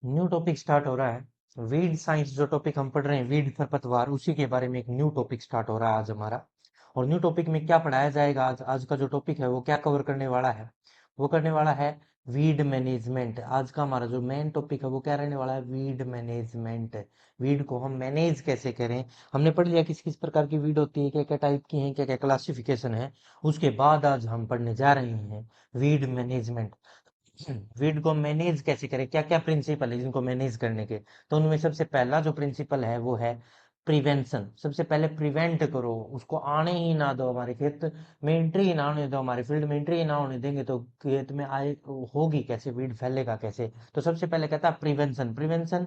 New topic start हो रहा है। वीड साइंस जो टॉपिक हम पढ़ रहे हैं, वीड खरपतवार, उसी के बारे में एक न्यू टॉपिक स्टार्ट हो रहा है आज हमारा। और न्यू टॉपिक में क्या पढ़ाया जाएगा, आज का जो टॉपिक है वो क्या कवर करने वाला है, वो करने वाला है वीड मैनेजमेंट। आज का हमारा जो मेन टॉपिक है वो क्या रहने वाला है, वीड मैनेजमेंट। वीड को हम मैनेज कैसे करें। हमने पढ़ लिया किस किस प्रकार की वीड होती है, क्या क्या टाइप की है, क्या क्या क्लासिफिकेशन है। उसके बाद आज हम पढ़ने जा रहे हैं वीड मैनेजमेंट। वीड को मैनेज कैसे करें, क्या क्या प्रिंसिपल है जिनको मैनेज करने के। तो उनमें सबसे पहला जो प्रिंसिपल है वो है प्रिवेंशन। सबसे पहले प्रिवेंट करो, उसको आने ही ना दो, हमारे खेत में एंट्री ही ना होने दो, हमारे फील्ड में एंट्री ही ना होने देंगे तो खेत में आए होगी कैसे, वीड फैलेगा कैसे। तो सबसे पहले कहता है prevention. Prevention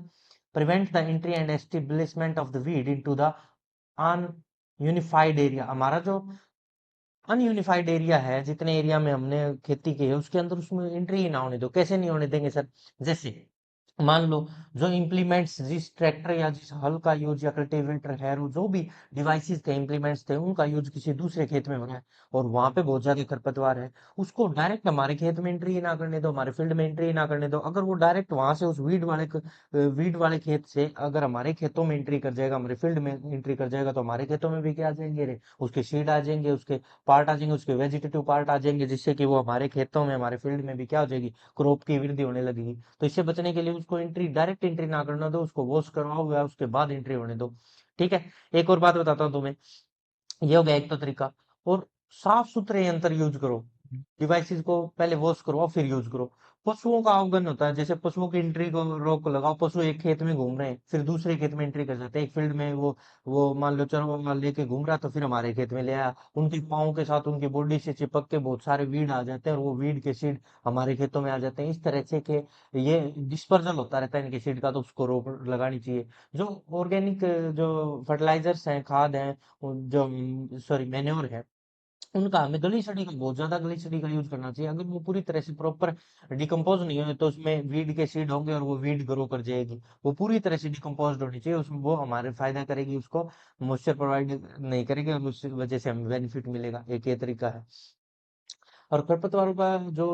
prevent the entry and establishment of the weed into the ununified area. हमारा जो अनयूनिफाइड एरिया है, जितने एरिया में हमने खेती की है उसके अंदर उसमें एंट्री ही ना होने दो। कैसे नहीं होने देंगे सर, जैसे मान लो जो इम्प्लीमेंट्स जिस ट्रैक्टर या जिस हल का यूज या कल्टीवेटर है, वो जो भी डिवाइसेस थे, इम्प्लीमेंट्स थे, उनका यूज किसी दूसरे खेत में हो रहा है और वहां पे बहुत ज्यादा खरपतवार है, उसको डायरेक्ट हमारे खेत में एंट्री ही ना करने दो, हमारे फील्ड में एंट्री ही ना करने दो। अगर वो डायरेक्ट वहां से उस वीड वाले खेत से अगर हमारे खेतों में एंट्री कर जाएगा, हमारे फील्ड में एंट्री कर जाएगा, तो हमारे खेतों में भी क्या आ जाएंगे रे, उसके सीड आ जाएंगे, उसके पार्ट आ जाएंगे, उसके वेजिटेटिव पार्ट आ जाएंगे, जिससे कि वो हमारे खेतों में, हमारे फील्ड में भी क्या हो जाएगी, क्रॉप की वृद्धि होने लगेगी। तो इससे बचने के लिए उसको एंट्री, डायरेक्ट एंट्री ना करना दो, उसको वॉश करवाओ या उसके बाद एंट्री होने दो। ठीक है। एक और बात बताता हूँ तुम्हें, ये हो गया एक तो तरीका। और साफ सुथरे यंत्र यूज करो, डिवाइसेस को पहले वॉश करवाओ फिर यूज करो। पशुओं का अवगन होता है, जैसे पशुओं की एंट्री को रोक लगाओ। पशु एक खेत में घूम रहे हैं फिर दूसरे खेत में एंट्री कर जाते हैं, एक फील्ड में वो मान लो चरवा लेके घूम रहा तो फिर हमारे खेत में ले आया, उनके पाँव के साथ उनकी बॉडी से चिपक के बहुत सारे वीड आ जाते हैं और वो वीड के सीड हमारे खेतों में आ जाते हैं। इस तरह से कि ये डिस्पर्जल होता रहता है इनके सीड का, तो उसको रोक लगानी चाहिए। जो ऑर्गेनिक जो फर्टिलाइजर्स हैं, खाद हैं, जो सॉरी मैन्योर है, उनका हमें ग्लिसरीन का, बहुत ज्यादा ग्लिसरीन का यूज करना चाहिए। अगर वो पूरी तरह से प्रॉपर डिकम्पोज नहीं हुए तो उसमें वीड के सीड होंगे और वो वीड ग्रो कर जाएगी। वो पूरी तरह से डिकम्पोज होनी चाहिए, उसमें वो हमारे फायदा करेगी, उसको मॉइस्चर प्रोवाइड नहीं करेगी और उस वजह से हमें बेनिफिट मिलेगा। एक ये तरीका है। और खरपतवारों का जो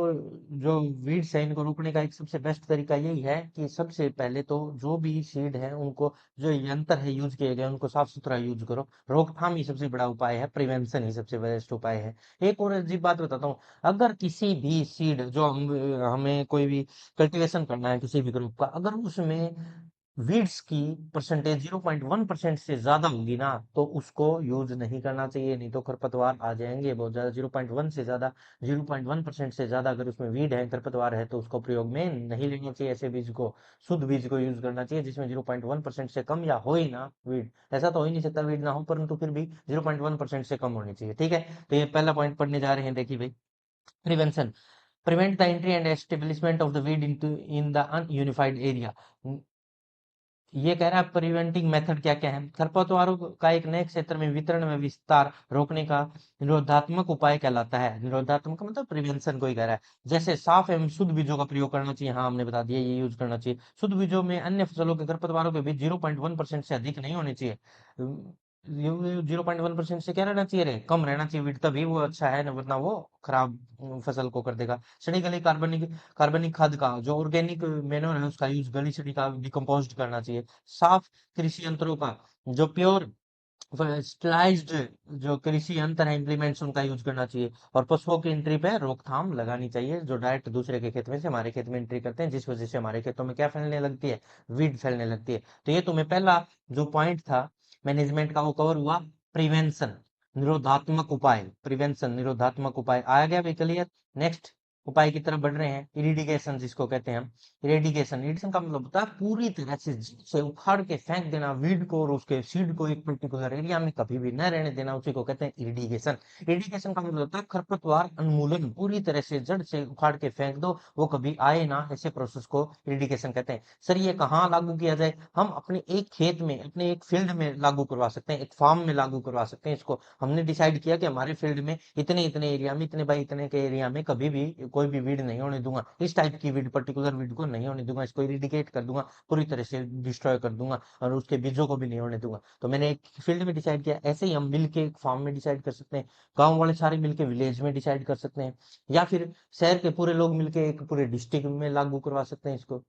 जो वीड्स है, इनको रोकने का एक सबसे बेस्ट तरीका यही है कि सबसे पहले तो जो भी सीड है उनको, जो यंत्र है यूज किए गए, उनको साफ सुथरा यूज करो। रोकथाम ही सबसे बड़ा उपाय है, प्रिवेंशन ही सबसे बेस्ट उपाय है। एक और अजीब बात बताता हूँ, अगर किसी भी सीड जो हमें कोई भी कल्टीवेशन करना है किसी भी ग्रुप का, अगर उसमें वीड्स की परसेंटेज 0.1% से ज्यादा होगी ना, तो उसको यूज नहीं करना चाहिए, नहीं तो खरपतवार आ जाएंगे बहुत ज्यादा। 0.1 से ज्यादा, 0.1% से ज्यादा अगर उसमें वीड है, खरपतवार है, तो उसको प्रयोग में नहीं लेना चाहिए। ऐसे बीज को, शुद्ध बीज को यूज करना चाहिए जिसमें 0.1% से कम या हो ही ना वीड। ऐसा तो हो ही नहीं सकता वीड ना हो, परंतु फिर भी 0.1% से कम होनी चाहिए। ठीक है। तो ये पहला पॉइंट पढ़ने जा रहे हैं, देखिए भाई। Prevention, prevent the entry and establishment of the weed into in the ununified area। ये कह रहा है प्रिवेंटिंग मेथड क्या क्या है। खरपतवारों का एक नए क्षेत्र में वितरण में विस्तार रोकने का निरोधात्मक उपाय कहलाता है। निरोधात्मक मतलब प्रिवेंशन को ही कह रहा है। जैसे साफ एवं शुद्ध बीजों का प्रयोग करना चाहिए, हाँ हमने बता दिया ये यूज करना चाहिए। शुद्ध बीजों में अन्य फसलों के खरपतवारों के बीच 0.1% से अधिक नहीं होने चाहिए। 0.1% से क्या रहना चाहिए रे, कम रहना चाहिए वीट, तभी वो अच्छा है, वरना वो खराब फसल को कर देगा। सड़ी गली कार्बनिक कार्बनिक खाद का, जो ऑर्गेनिक मेन्योर है, उसका यूज गली सड़ी का डिकम्पोज करना चाहिए। साफ कृषि यंत्रों का, जो प्योर स्टलाइज्ड जो कृषि यंत्र है, इम्प्लीमेंट्स, उनका यूज करना चाहिए। और पशुओं की एंट्री पे रोकथाम लगानी चाहिए, जो डायरेक्ट दूसरे के खेत में से हमारे खेत में एंट्री करते हैं, जिस वजह से हमारे खेतों में क्या फैलने लगती है, वीड फैलने लगती है। तो ये तुम्हें पहला जो पॉइंट था मैनेजमेंट का वो कवर हुआ। प्रिवेंशन, निरोधात्मक उपाय, प्रिवेंशन निरोधात्मक उपाय आ गया भाई, क्लियर। नेक्स्ट उपाय की तरफ बढ़ रहे हैं, इरिडिकेशन जिसको कहते हैं हम। इरिडिकेशन, इरिडिकेशन का मतलब होता है पूरी तरह से उखाड़ के फेंक देना वीड को और उसके सीड को एक पर्टिकुलर एरिया में कभी भी न रहने देना, उसी को कहते हैं इरिडिकेशन। इरिडिकेशन का मतलब होता है खरपतवार उन्मूलन, पूरी तरह से जड़ से उखाड़ के फेंक दो, वो कभी आए ना, ऐसे प्रोसेस को इरिडिकेशन कहते हैं। सर ये कहाँ लागू किया जाए, हम अपने एक खेत में, अपने एक फील्ड में लागू करवा सकते हैं, एक फार्म में लागू करवा सकते हैं इसको। हमने डिसाइड किया कि हमारे फील्ड में इतने इतने एरिया में, इतने बाई इतने के एरिया में कभी भी कोई भी वीड नहीं होने दूंगा, इस टाइप की वीड, पर्टिकुलर वीड को नहीं होने दूंगा, इसको इरिडिकेट कर दूंगा, पूरी तरह से डिस्ट्रॉय कर दूंगा और उसके बीजों को भी नहीं होने दूंगा। तो मैंने एक फील्ड में डिसाइड किया, ऐसे ही हम मिल के एक फार्म में डिसाइड कर सकते हैं, गांव वाले सारे मिलके विलेज में डिसाइड कर सकते हैं, या फिर शहर के पूरे लोग मिलके एक पूरे डिस्ट्रिक्ट में लागू करवा सकते हैं इसको।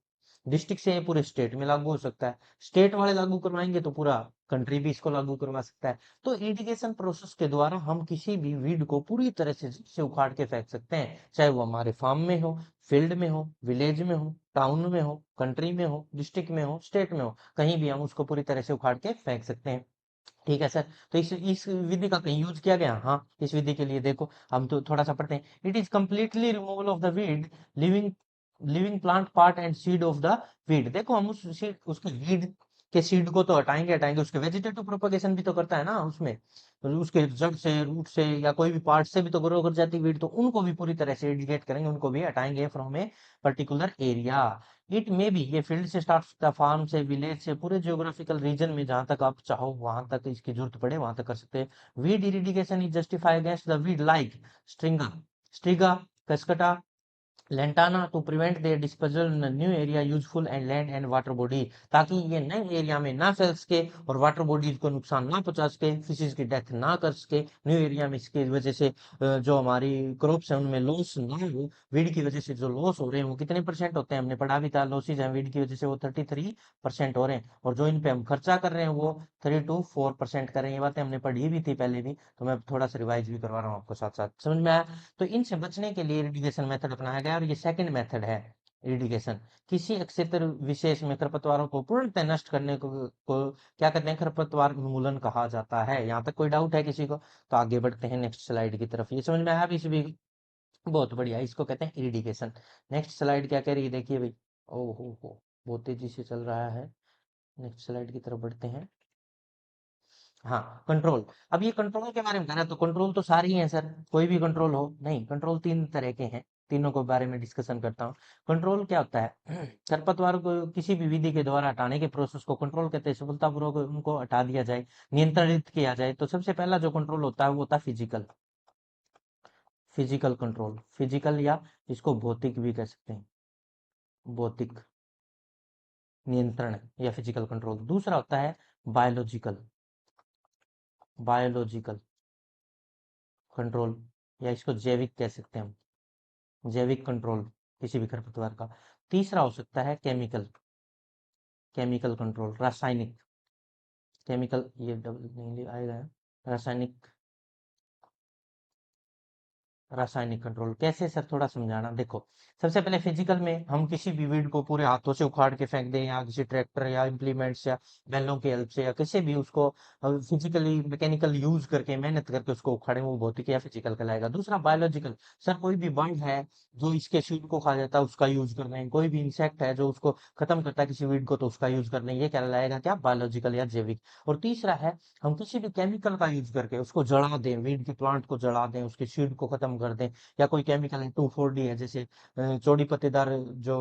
डिस्ट्रिक्ट से ये पूरे स्टेट में लागू हो सकता है, स्टेट वाले लागू करवाएंगे तो पूरा कंट्री भी इसको लागू करवा सकता है। तो इरिगेशन प्रोसेस के द्वारा हम किसी भी वीड को पूरी तरह से उखाड़ के फेंक सकते हैं, चाहे वो हमारे फार्म में हो, फील्ड में हो, विलेज में हो, टाउन में हो, कंट्री में हो, डिस्ट्रिक्ट में हो, स्टेट में हो, कहीं भी हम उसको पूरी तरह से उखाड़ के फेंक सकते हैं। ठीक है सर। तो इस विधि का कहीं यूज किया गया, हाँ इस विधि के लिए देखो हम तो थोड़ा सा पढ़ते हैं। It is completely removal of the weed, living living plant part and seed of the weed. देखो हम उस सीड, उसके वीड के सीड को तो हटाएंगे हटाएंगे, उसके वेजिटेटिव प्रोपगेशन भी तो करता है ना उसमें, तो उसके जड़ से, रूट से या कोई भी पार्ट से भी तो ग्रो कर जाती है वीड, तो उनको भी पूरी तरह से इरिगेट करेंगे, उनको भी हटाएंगे from a particular area. It may be, ये फील्ड से स्टार्ट होता है, फार्म से, विलेज से, पूरे जियोग्राफिकल रीजन में जहां तक आप चाहो वहां तक इसकी जरूरत पड़े वहां तक कर सकते हैं। Weed eradication is justify against the weed like striga striga cuscuta lantana to prevent their disposal in new area useful and land and water body, ताकि ये नए एरिया में ना फैल सके और वाटर बॉडीज को नुकसान ना पहुंचा सके, फिशेज की डेथ ना कर सके न्यू एरिया में, इसकी वजह से जो हमारी क्रॉप्स है उनमें लॉस ना हो। वीड की वजह से जो लॉस हो रहे हैं वो कितने परसेंट होते हैं, हमने पढ़ा भी था, लॉसेज हैं वीड की वजह से वो 33% हो रहे हैं, और जो इन पे हम खर्चा कर रहे हैं वो 3 to 4% कर रहे हैं। ये बातें हमने पढ़ी भी थी पहले भी, तो मैं थोड़ा सा रिवाइज भी करवा रहा हूँ आपको साथ साथ, समझ में आया। तो इनसे बचने के लिए इरिगेशन मेथड अपनाया गया, और ये सेकंड मेथड है इरिगेशन। किसी एक क्षेत्र विशेष में खरपतवारों को पूर्णतः नष्ट करने को क्या कहते हैं, खरपतवार उन्मूलन कहा जाता है। यहाँ तक कोई डाउट है किसी को? तो आगे बढ़ते हैं नेक्स्ट स्लाइड की तरफ। ये समझ में आया भी सभी? बहुत बढ़िया, इसको कहते हैं इरिगेशन। नेक्स्ट स्लाइड क्या कह रही है देखिए भाई। ओ हो, बहुत तेजी से चल रहा है। नेक्स्ट स्लाइड की तरफ बढ़ते हैं। हाँ, कंट्रोल। अब ये कंट्रोल के बारे में कह रहा है, तो कंट्रोल तो सारे ही हैं सर, कोई भी कंट्रोल हो नहीं, कंट्रोल तीन तरह के हैं, तीनों के बारे में डिस्कशन करता हूँ। कंट्रोल क्या होता है? खरपतवार को किसी भी विधि के द्वारा हटाने के प्रोसेस को कंट्रोल कहते हैं, सफलतापूर्वक उनको हटा दिया जाए, नियंत्रित किया जाए। तो सबसे पहला जो कंट्रोल होता है वो होता है फिजिकल, फिजिकल कंट्रोल, फिजिकल या इसको भौतिक भी कह सकते हैं, भौतिक नियंत्रण या फिजिकल कंट्रोल। दूसरा होता है बायोलॉजिकल, बायोलॉजिकल कंट्रोल, या इसको जैविक कह सकते हैं हम, जैविक कंट्रोल किसी भी खरपतवार का। तीसरा हो सकता है केमिकल, केमिकल कंट्रोल, रासायनिक, केमिकल ये डबल नहीं आएगा, रासायनिक, रासायनिक कंट्रोल कैसे सर, थोड़ा समझाना। देखो सबसे पहले फिजिकल में हम किसी भी वीड को पूरे हाथों से उखाड़ के फेंक दें, या किसी ट्रैक्टर या इम्प्लीमेंट्स या बैलों की हेल्प से, या किसी भी उसको फिजिकली मैकेनिकल यूज करके मेहनत करके उसको उखाड़े, वो भौतिक या फिजिकल कहलाएगा। दूसरा बायोलॉजिकल, सर कोई भी बर्ड है जो इसके सीड को खा जाता है उसका यूज कर रहे हैं, कोई भी इंसेक्ट है जो उसको खत्म करता है किसी वीड को तो उसका यूज कर रहे हैं, ये कहलाएगा क्या, बायोलॉजिकल या जैविक। और तीसरा है हम किसी भी केमिकल का यूज करके उसको जला दें, वीड के प्लांट को जला दें, उसके सीड को खत्म कर दें, या कोई केमिकल है 2,4-D है, जैसे चौड़ी पत्तेदार जो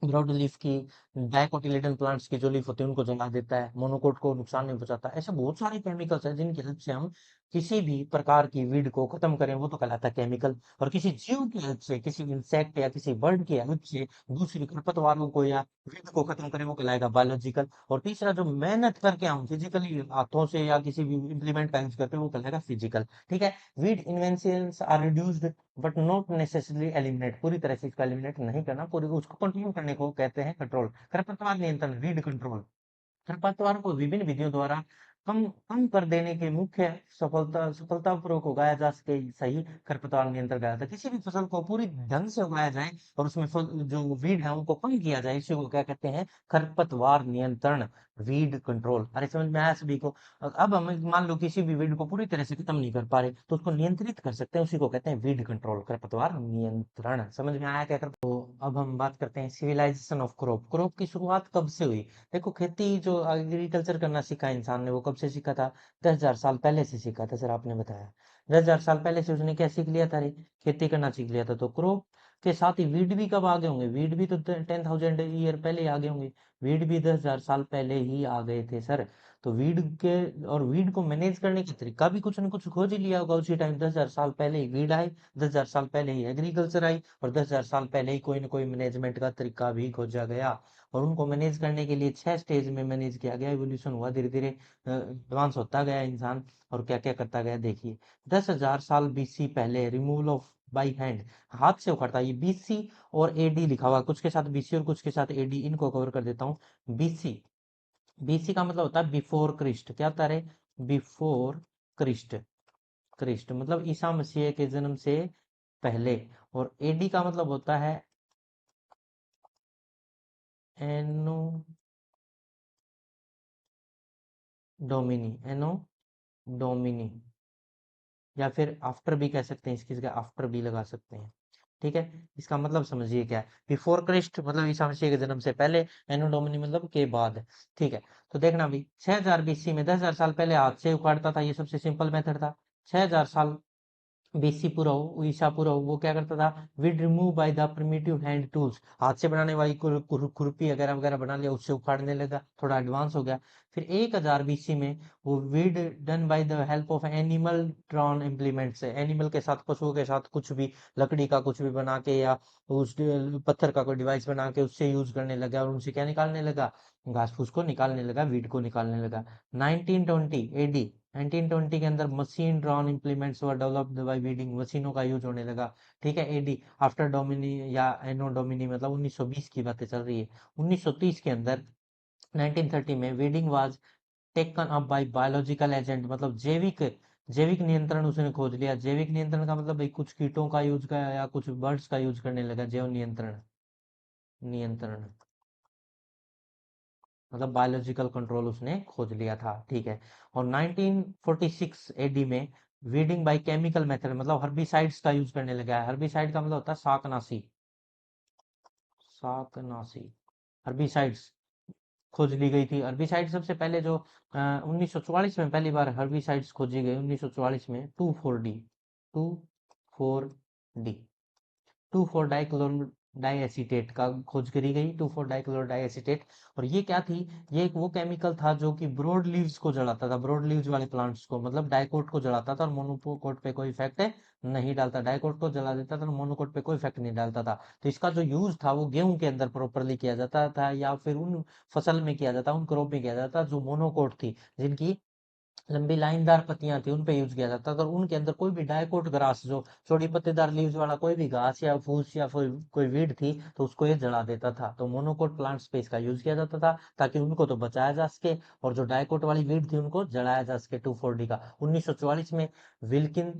ब्रॉड लीफ की, डाइकोटिलेडन प्लांट्स की जो लीफ होती है उनको जला देता है, मोनोकोट को नुकसान नहीं पहुंचाता। ऐसे बहुत सारे केमिकल्स हैं जिनकी हेल्प से हम किसी भी प्रकार की वीड को खत्म करें, वो तो कहलाता है केमिकल। और किसी जीव की हेल्प से, किसी इंसेक्ट या किसी बर्ड की हेल्प से दूसरी खरपतवारों को या वीड को खत्म करें, वो कहलाएगा बायोलॉजिकल। और तीसरा जो मेहनत करके हम फिजिकली हाथों से या किसी भी इम्प्लीमेंट का यूज करते हैं वो कहलाएगा फिजिकल। ठीक है। Weed inventions are reduced but not necessarily eliminate, पूरी तरह से इसको एलिमिनेट नहीं करना, पूरी उसको कंट्रोल करने को कहते हैं कंट्रोल। खरपतवार नियंत्रण, वीड कंट्रोल, खरपतवार को विभिन्न विधियों द्वारा कम कम कर देने के मुख्य सफलतापूर्वक उगाया जा सके सही खरपतवार नियंत्रण कहा जाता है। किसी भी फसल को पूरी ढंग से उगाया जाए और उसमें जो वीड है उनको कम किया जाए, इसी को क्या कहते हैं, खरपतवार नियंत्रण, वीड कंट्रोल। अरे समझ में आया सभी को? अब हम मान लो किसी भी वीड को पूरी तरह से खत्म नहीं कर पा रहे तो उसको नियंत्रित कर सकते हैं, उसी को कहते हैं वीड कंट्रोल, खरपतवार नियंत्रण। समझ में आया क्या? कर तो अब हम बात करते हैं सिविलाइजेशन ऑफ क्रॉप। क्रॉप की शुरुआत कब से हुई? देखो खेती जो एग्रीकल्चर करना सीखा इंसान ने वो कब से सीखा था? 10,000 साल पहले से सीखा था सर, आपने बताया। 10,000 साल पहले से उसने क्या सीख लिया था रे? खेती करना सीख लिया था। तो क्रॉप के साथ ही वीड भी कब आगे होंगे? वीड भी तो 10,000 ईयर पहले ही आगे होंगे। वीड भी 10,000 साल पहले ही आ गए थे सर। तो वीड के और वीड को मैनेज करने का तरीका भी कुछ न कुछ खोज ही लिया होगा उसी टाइम। 10,000 साल पहले ही वीड आई, 10,000 साल पहले ही एग्रीकल्चर आई, और 10,000 साल पहले ही कोई ना कोई मैनेजमेंट का तरीका भी खोजा गया। और उनको मैनेज करने के लिए 6 स्टेज में मैनेज किया गया, एवोल्यूशन हुआ, धीरे धीरे एडवांस होता गया इंसान, और क्या क्या करता गया देखिए। 10,000 साल BC पहले रिमूवल ऑफ बाई हैंड, हाथ से उखाड़ता है। ये बीसी और एडी लिखा हुआ है, कुछ के साथ बीसी और कुछ के साथ एडी, इनको कवर कर देता हूँ। बीसी, बीसी का मतलब होता है बिफोर क्रिस्ट, क्या होता है? बिफोर क्रिस्ट, क्रिस्ट मतलब ईसा मसीह के जन्म से पहले। और एडी का मतलब होता है एनो डोमिनी, एनो डोमिनी, या फिर आफ्टर भी कह सकते हैं, इसकी जगह आफ्टर भी लगा सकते हैं। ठीक है, इसका मतलब समझिए क्या है। बिफोर क्रिस्ट मतलब ईसा मसीह के जन्म से पहले, एनो डोमिनी मतलब के बाद। ठीक है, तो देखना भी 6000 बीसी में, 10,000 साल पहले हाथ से उखाड़ता था, ये सबसे सिंपल मेथड था। 6000 साल बीसी पूरा हो, ईसा पूरा हो, वो क्या करता था, weed remove by the primitive hand tools, हाथ से बनाने वाली खुरपी वगैरह वगैरह बना लिया, उससे उखाड़ने लगा, थोड़ा एडवांस हो गया। फिर 1000 बीसी में वो weed done by the help of animal drawn implement से, एनिमल के साथ, पशुओं के साथ कुछ भी, लकड़ी का कुछ भी बना के या उस पत्थर का कोई डिवाइस बना के उससे यूज करने लगा, और उनसे क्या निकालने लगा, घास फूस को निकालने लगा, वीड को निकालने लगा। 1920 एडी, 1920 के अंदर machine drawn implements were developed by weeding, मशीनों का यूज होने लगा। ठीक है, एडी आफ्टर डोमिनी या एनो डोमिनी मतलब 1920 की बातें चल रही है। 1930 के अंदर 1930 में weeding was taken up by biological agent, मतलब जैविक, जैविक नियंत्रण उसने खोज लिया। जैविक नियंत्रण का मतलब भाई कुछ कीटों का यूज का या कुछ बर्ड्स का यूज करने लगा, जैव नियंत्रण, नियंत्रण मतलब बायोलॉजिकल कंट्रोल उसने खोज लिया था। ठीक है, और 1946 एडी में वीडिंग बाय केमिकल मेथड मतलब हर्बिसाइड्स का यूज करने लगा है। हर्बिसाइड का मतलब होता है शाकनाशी, शाकनाशी, हर्बिसाइड्स खोज ली गई थी। हर्बिसाइड सबसे पहले जो 1944 में पहली बार हर्बिसाइड्स खोजी गई, 1944 में 2,4-डी, 2,4-डी, 2,4-डाइक्लोरो डाइएसिटेट का खोज करी गई, 2,4-डाइक्लोरो डाइएसिटेट। और ये क्या थी, ये एक वो केमिकल था जो कि ब्रॉड लीव्स को जलाता था, ब्रॉड लीव्स वाले प्लांट्स को, मतलब डाइकोट को जलाता था और मोनोकोट पे कोई इफेक्ट नहीं डालता, डाइकोट को जला देता था और मोनोकोट पे कोई इफेक्ट नहीं डालता था। तो इसका जो यूज था वो गेहूं के अंदर प्रॉपरली किया जाता था, या फिर उन फसल में किया जाता, उन क्रॉप में किया जाता जो मोनोकोट थी, जिनकी लंबी लाइनदार पत्तियां थी, उन पे यूज किया जाता था। और उनके अंदर कोई भी डायकोट ग्रास, जो चौड़ी पत्तेदार लीव्स वाला कोई भी घास या फूस या फिर कोई वीड थी, तो उसको ये जला देता था। तो मोनोकोट प्लांट्स पे इसका यूज किया जाता था ताकि उनको तो बचाया जा सके, और जो डायकोट वाली वीड थी उनको जलाया जा सके। 2,4-डी का 1944 में विल्किन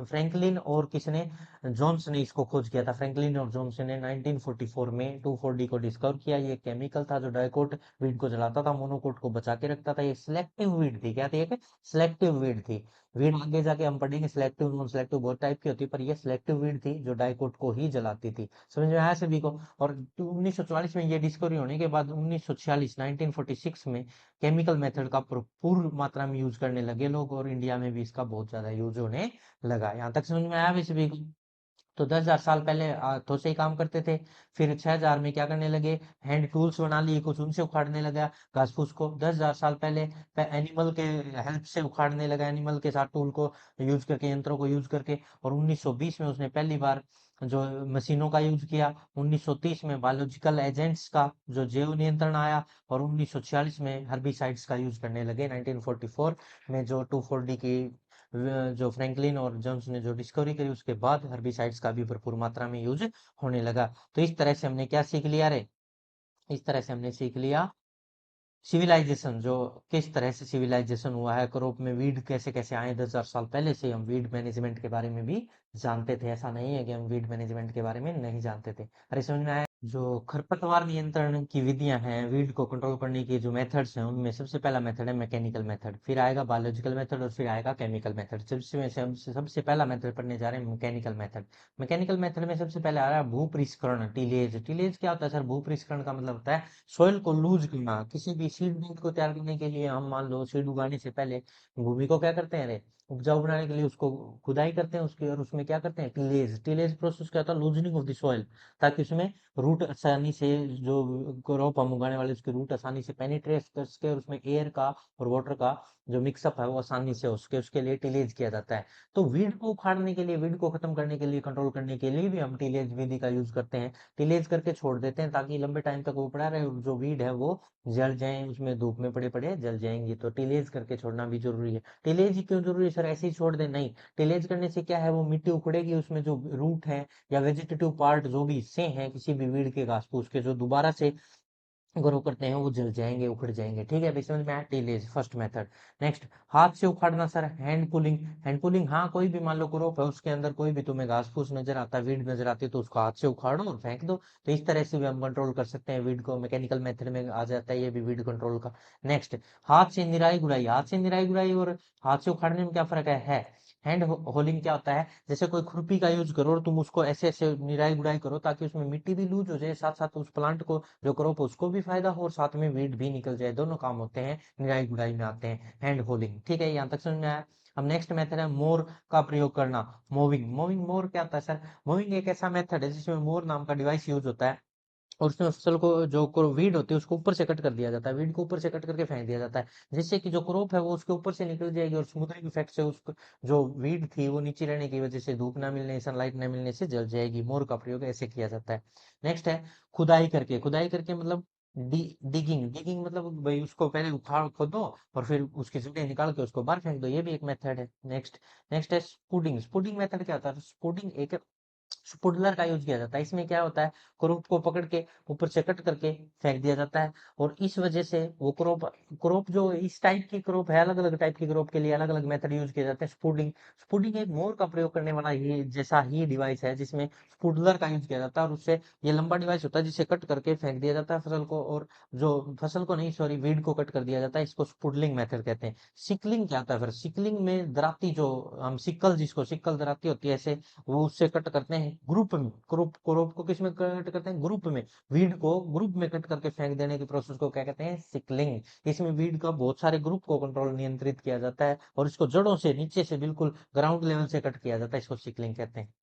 फ्रैंकलिन और किसने, जोन्स ने इसको खोज किया था। फ्रैंकलिन और जोन्स ने 1944 में 2,4-डी को डिस्कवर किया। ये केमिकल था जो डायकोट वीड को जलाता था, मोनोकोट को बचा के रखता था। ये सिलेक्टिव वीड थी, क्या थी, एक सिलेक्टिव वीड थी। वीड आगे जाके हम पढ़ेंगे, सिलेक्टिव नॉन सिलेक्टिव बहुत टाइप की होती है, पर ये सिलेक्टिव वीड थी जो डाइकोट को ही जलाती थी। समझ में आया सभी को? और 1944 में ये डिस्कवरी होने के बाद 1946 1946 में केमिकल मेथड का पूर्ण मात्रा में यूज करने लगे लोग, और इंडिया में भी इसका बहुत ज्यादा यूज होने लगा। यहाँ तक समझ में आया भी सभी को? तो 10,000 साल पहले हाथों से ही काम करते थे। फिर 6,000 में क्या करने लगे, हैंड टूल्स बना लिए, कुछ उनसे उखाड़ने लगा घास फूस को। 10,000 साल पहले एनिमल के हेल्प से उखाड़ने लगा, एनिमल के साथ टूल को यूज करके, यंत्रों को यूज करके। और 1920 में उसने पहली बार जो मशीनों का यूज किया। 1930 में बायोलॉजिकल एजेंट्स का जो जैव नियंत्रण आया। और 1946 में हर्बिसाइड्स का यूज करने लगे। 1944 में जो 2,4-डी की जो फ्रैंकलिन और जोन्स ने जो डिस्कवरी करी, उसके बाद हर्बिसाइड्स का भी भरपूर मात्रा में यूज होने लगा। तो इस तरह से हमने क्या सीख लिया रे, इस तरह से हमने सीख लिया सिविलाइजेशन, जो किस तरह से सिविलाइजेशन हुआ है, क्रॉप में वीड कैसे कैसे आए। 10,000 साल पहले से हम वीड मैनेजमेंट के बारे में भी जानते थे, ऐसा नहीं है कि हम वीड मैनेजमेंट के बारे में नहीं जानते थे। अरे समझ में आया? जो खरपतवार नियंत्रण की विधियां हैं, वीड को कंट्रोल करने के जो मेथड्स हैं, उनमें सबसे पहला मेथड है मैकेनिकल मेथड, फिर आएगा बायोलॉजिकल मेथड, और फिर आएगा केमिकल मेथड। सबसे पहला मेथड पढ़ने जा रहे हैं मैकेनिकल मेथड। मैकेनिकल मेथड में सबसे पहले आ रहा है भूपरिष्करण, टिलेज। टिलेज क्या होता है सर? भूपरिष्करण का मतलब होता है सोइल को लूज करना। किसी भी सीड बैंक को तैयार करने के लिए हम मान लो सीड उगाने से पहले भूमि को क्या करते हैं, अरे उपजाऊ बनाने के लिए उसको खुदाई करते हैं उसकी, और उसमें क्या करते हैं, टिलेज। टिलेज प्रोसेस क्या होता है, लूजनिंग ऑफ द सॉइल, ताकि उसमें रूट आसानी से, जो क्रॉप हम उगाने वाले उसके रूट आसानी से पेनिट्रेट कर सके, और उसमें एयर का और वाटर का जो मिक्सअप है वो आसानी से हो सके, उसके लिए टिलेज किया जाता है। तो वीड को उखाड़ने के लिए, वीड को खत्म करने के लिए, कंट्रोल करने के लिए भी हम टिलेज विधि का यूज करते हैं। टिलेज करके छोड़ देते हैं ताकि लंबे टाइम तक वो पड़ा रहे, जो वीड है वो जल जाए, उसमें धूप में पड़े पड़े जल जाएंगे। तो टिलेज करके छोड़ना भी जरूरी है। टिलेज ही क्यों जरूरी है सर ऐसे ही छोड़ दे, नहीं। टिलेज करने से क्या है, वो मिट्टी उखड़ेगी, उसमें जो रूट है या वेजिटेटिव पार्ट जो भी हिस्से हैं किसी भी वीड के घास फूस के, जो दोबारा से ग्रो करते हैं, वो जल जाएंगे, उखड़ जाएंगे। ठीक है, अभी समझ में आया, टीलेज फर्स्ट मेथड। नेक्स्ट, हाथ से उखाड़ना sir, hand pulling. Hand pulling, हाँ, कोई भी मान लो क्रॉप है, उसके अंदर कोई भी तुम्हें घास फूस नजर आता है, वीड नजर आती है, तो उसको हाथ से उखाड़ो और फेंक दो। तो इस तरह से भी हम कंट्रोल कर सकते हैं वीड को, मैकेनिकल मेथड में आ जाता है ये भी वीड कंट्रोल का। नेक्स्ट, हाथ से निराई गुड़ाई। हाथ से निराई गुड़ाई और हाथ से उखाड़ने में क्या फर्क है। हैंड होलिंग क्या होता है, जैसे कोई खुरपी का यूज करो और तुम उसको ऐसे ऐसे निराई गुड़ाई करो ताकि उसमें मिट्टी भी लूज हो जाए, साथ साथ उस प्लांट को जो क्रॉप उसको भी फायदा हो और साथ में वीड भी निकल जाए, दोनों काम होते हैं, निराई गुड़ाई में आते हैं हैंड होलिंग। ठीक है, यहाँ तक समझ में आया। अब नेक्स्ट मेथड है मोर का प्रयोग करना, मोविंग। मोविंग, मोर क्या होता है सर, मोविंग एक ऐसा मेथड है जिसमें मोर नाम का डिवाइस यूज होता है और उसमें फसल को जो वीड होती है उसको ऊपर से कट कर दिया जाता है, वीड को ऊपर से कट करके फेंक दिया जाता है, जिससे कि जो क्रॉप है वो उसके ऊपर से निकल जाएगी और स्मूथनिंग इफेक्ट से उसको जो वीड थी वो नीचे रहने की वजह से, धूप ना मिलने, सनलाइट ना मिलने से जल जाएगी। मोर का प्रयोग ऐसे किया जाता है। नेक्स्ट है खुदाई करके। खुदाई करके मतलब डिगिंग। डिगिंग मतलब भाई उसको पहले उखाड़ खोदो और फिर उसकी जड़ें निकाल के उसको बाहर फेंक दो, ये भी एक मेथड है। नेक्स्ट, नेक्स्ट है स्पूडिंग। स्पूडिंग मेथड क्या होता है, स्पूडिंग एक स्पुडलर का यूज किया जाता है। इसमें क्या होता है, क्रोप को पकड़ के ऊपर से कट करके फेंक दिया जाता है और इस वजह से वो क्रोप क्रोप जो इस टाइप की क्रोप है, अलग अलग टाइप की क्रोप के लिए अलग अलग मेथड यूज किए जाते हैं। स्पुडिंग, स्पुडिंग एक मोर का प्रयोग करने वाला ये जैसा ही डिवाइस है जिसमें स्पुडलर का यूज किया जाता है और उससे ये लंबा डिवाइस होता है जिसे कट करके फेंक दिया जाता है फसल को, और जो फसल को नहीं, सॉरी, वीड को कट कर दिया जाता है। इसको स्पुडलिंग मेथड कहते हैं। सिकलिंग क्या होता है फिर, सिकलिंग में दराती, जो हम सिक्कल, जिसको सिक्कल दराती होती है ऐसे, वो उससे कट करते हैं ग्रुप में। क्रॉप क्रॉप को किस में कट करते हैं, ग्रुप में। वीड को ग्रुप में कट करके फेंक देने की प्रोसेस को क्या कहते हैं, सिकलिंग। इसमें वीड का बहुत सारे ग्रुप को कंट्रोल नियंत्रित किया जाता है और इसको जड़ों से, नीचे से बिल्कुल ग्राउंड लेवल से कट किया जाता है, इसको सिकलिंग कहते हैं।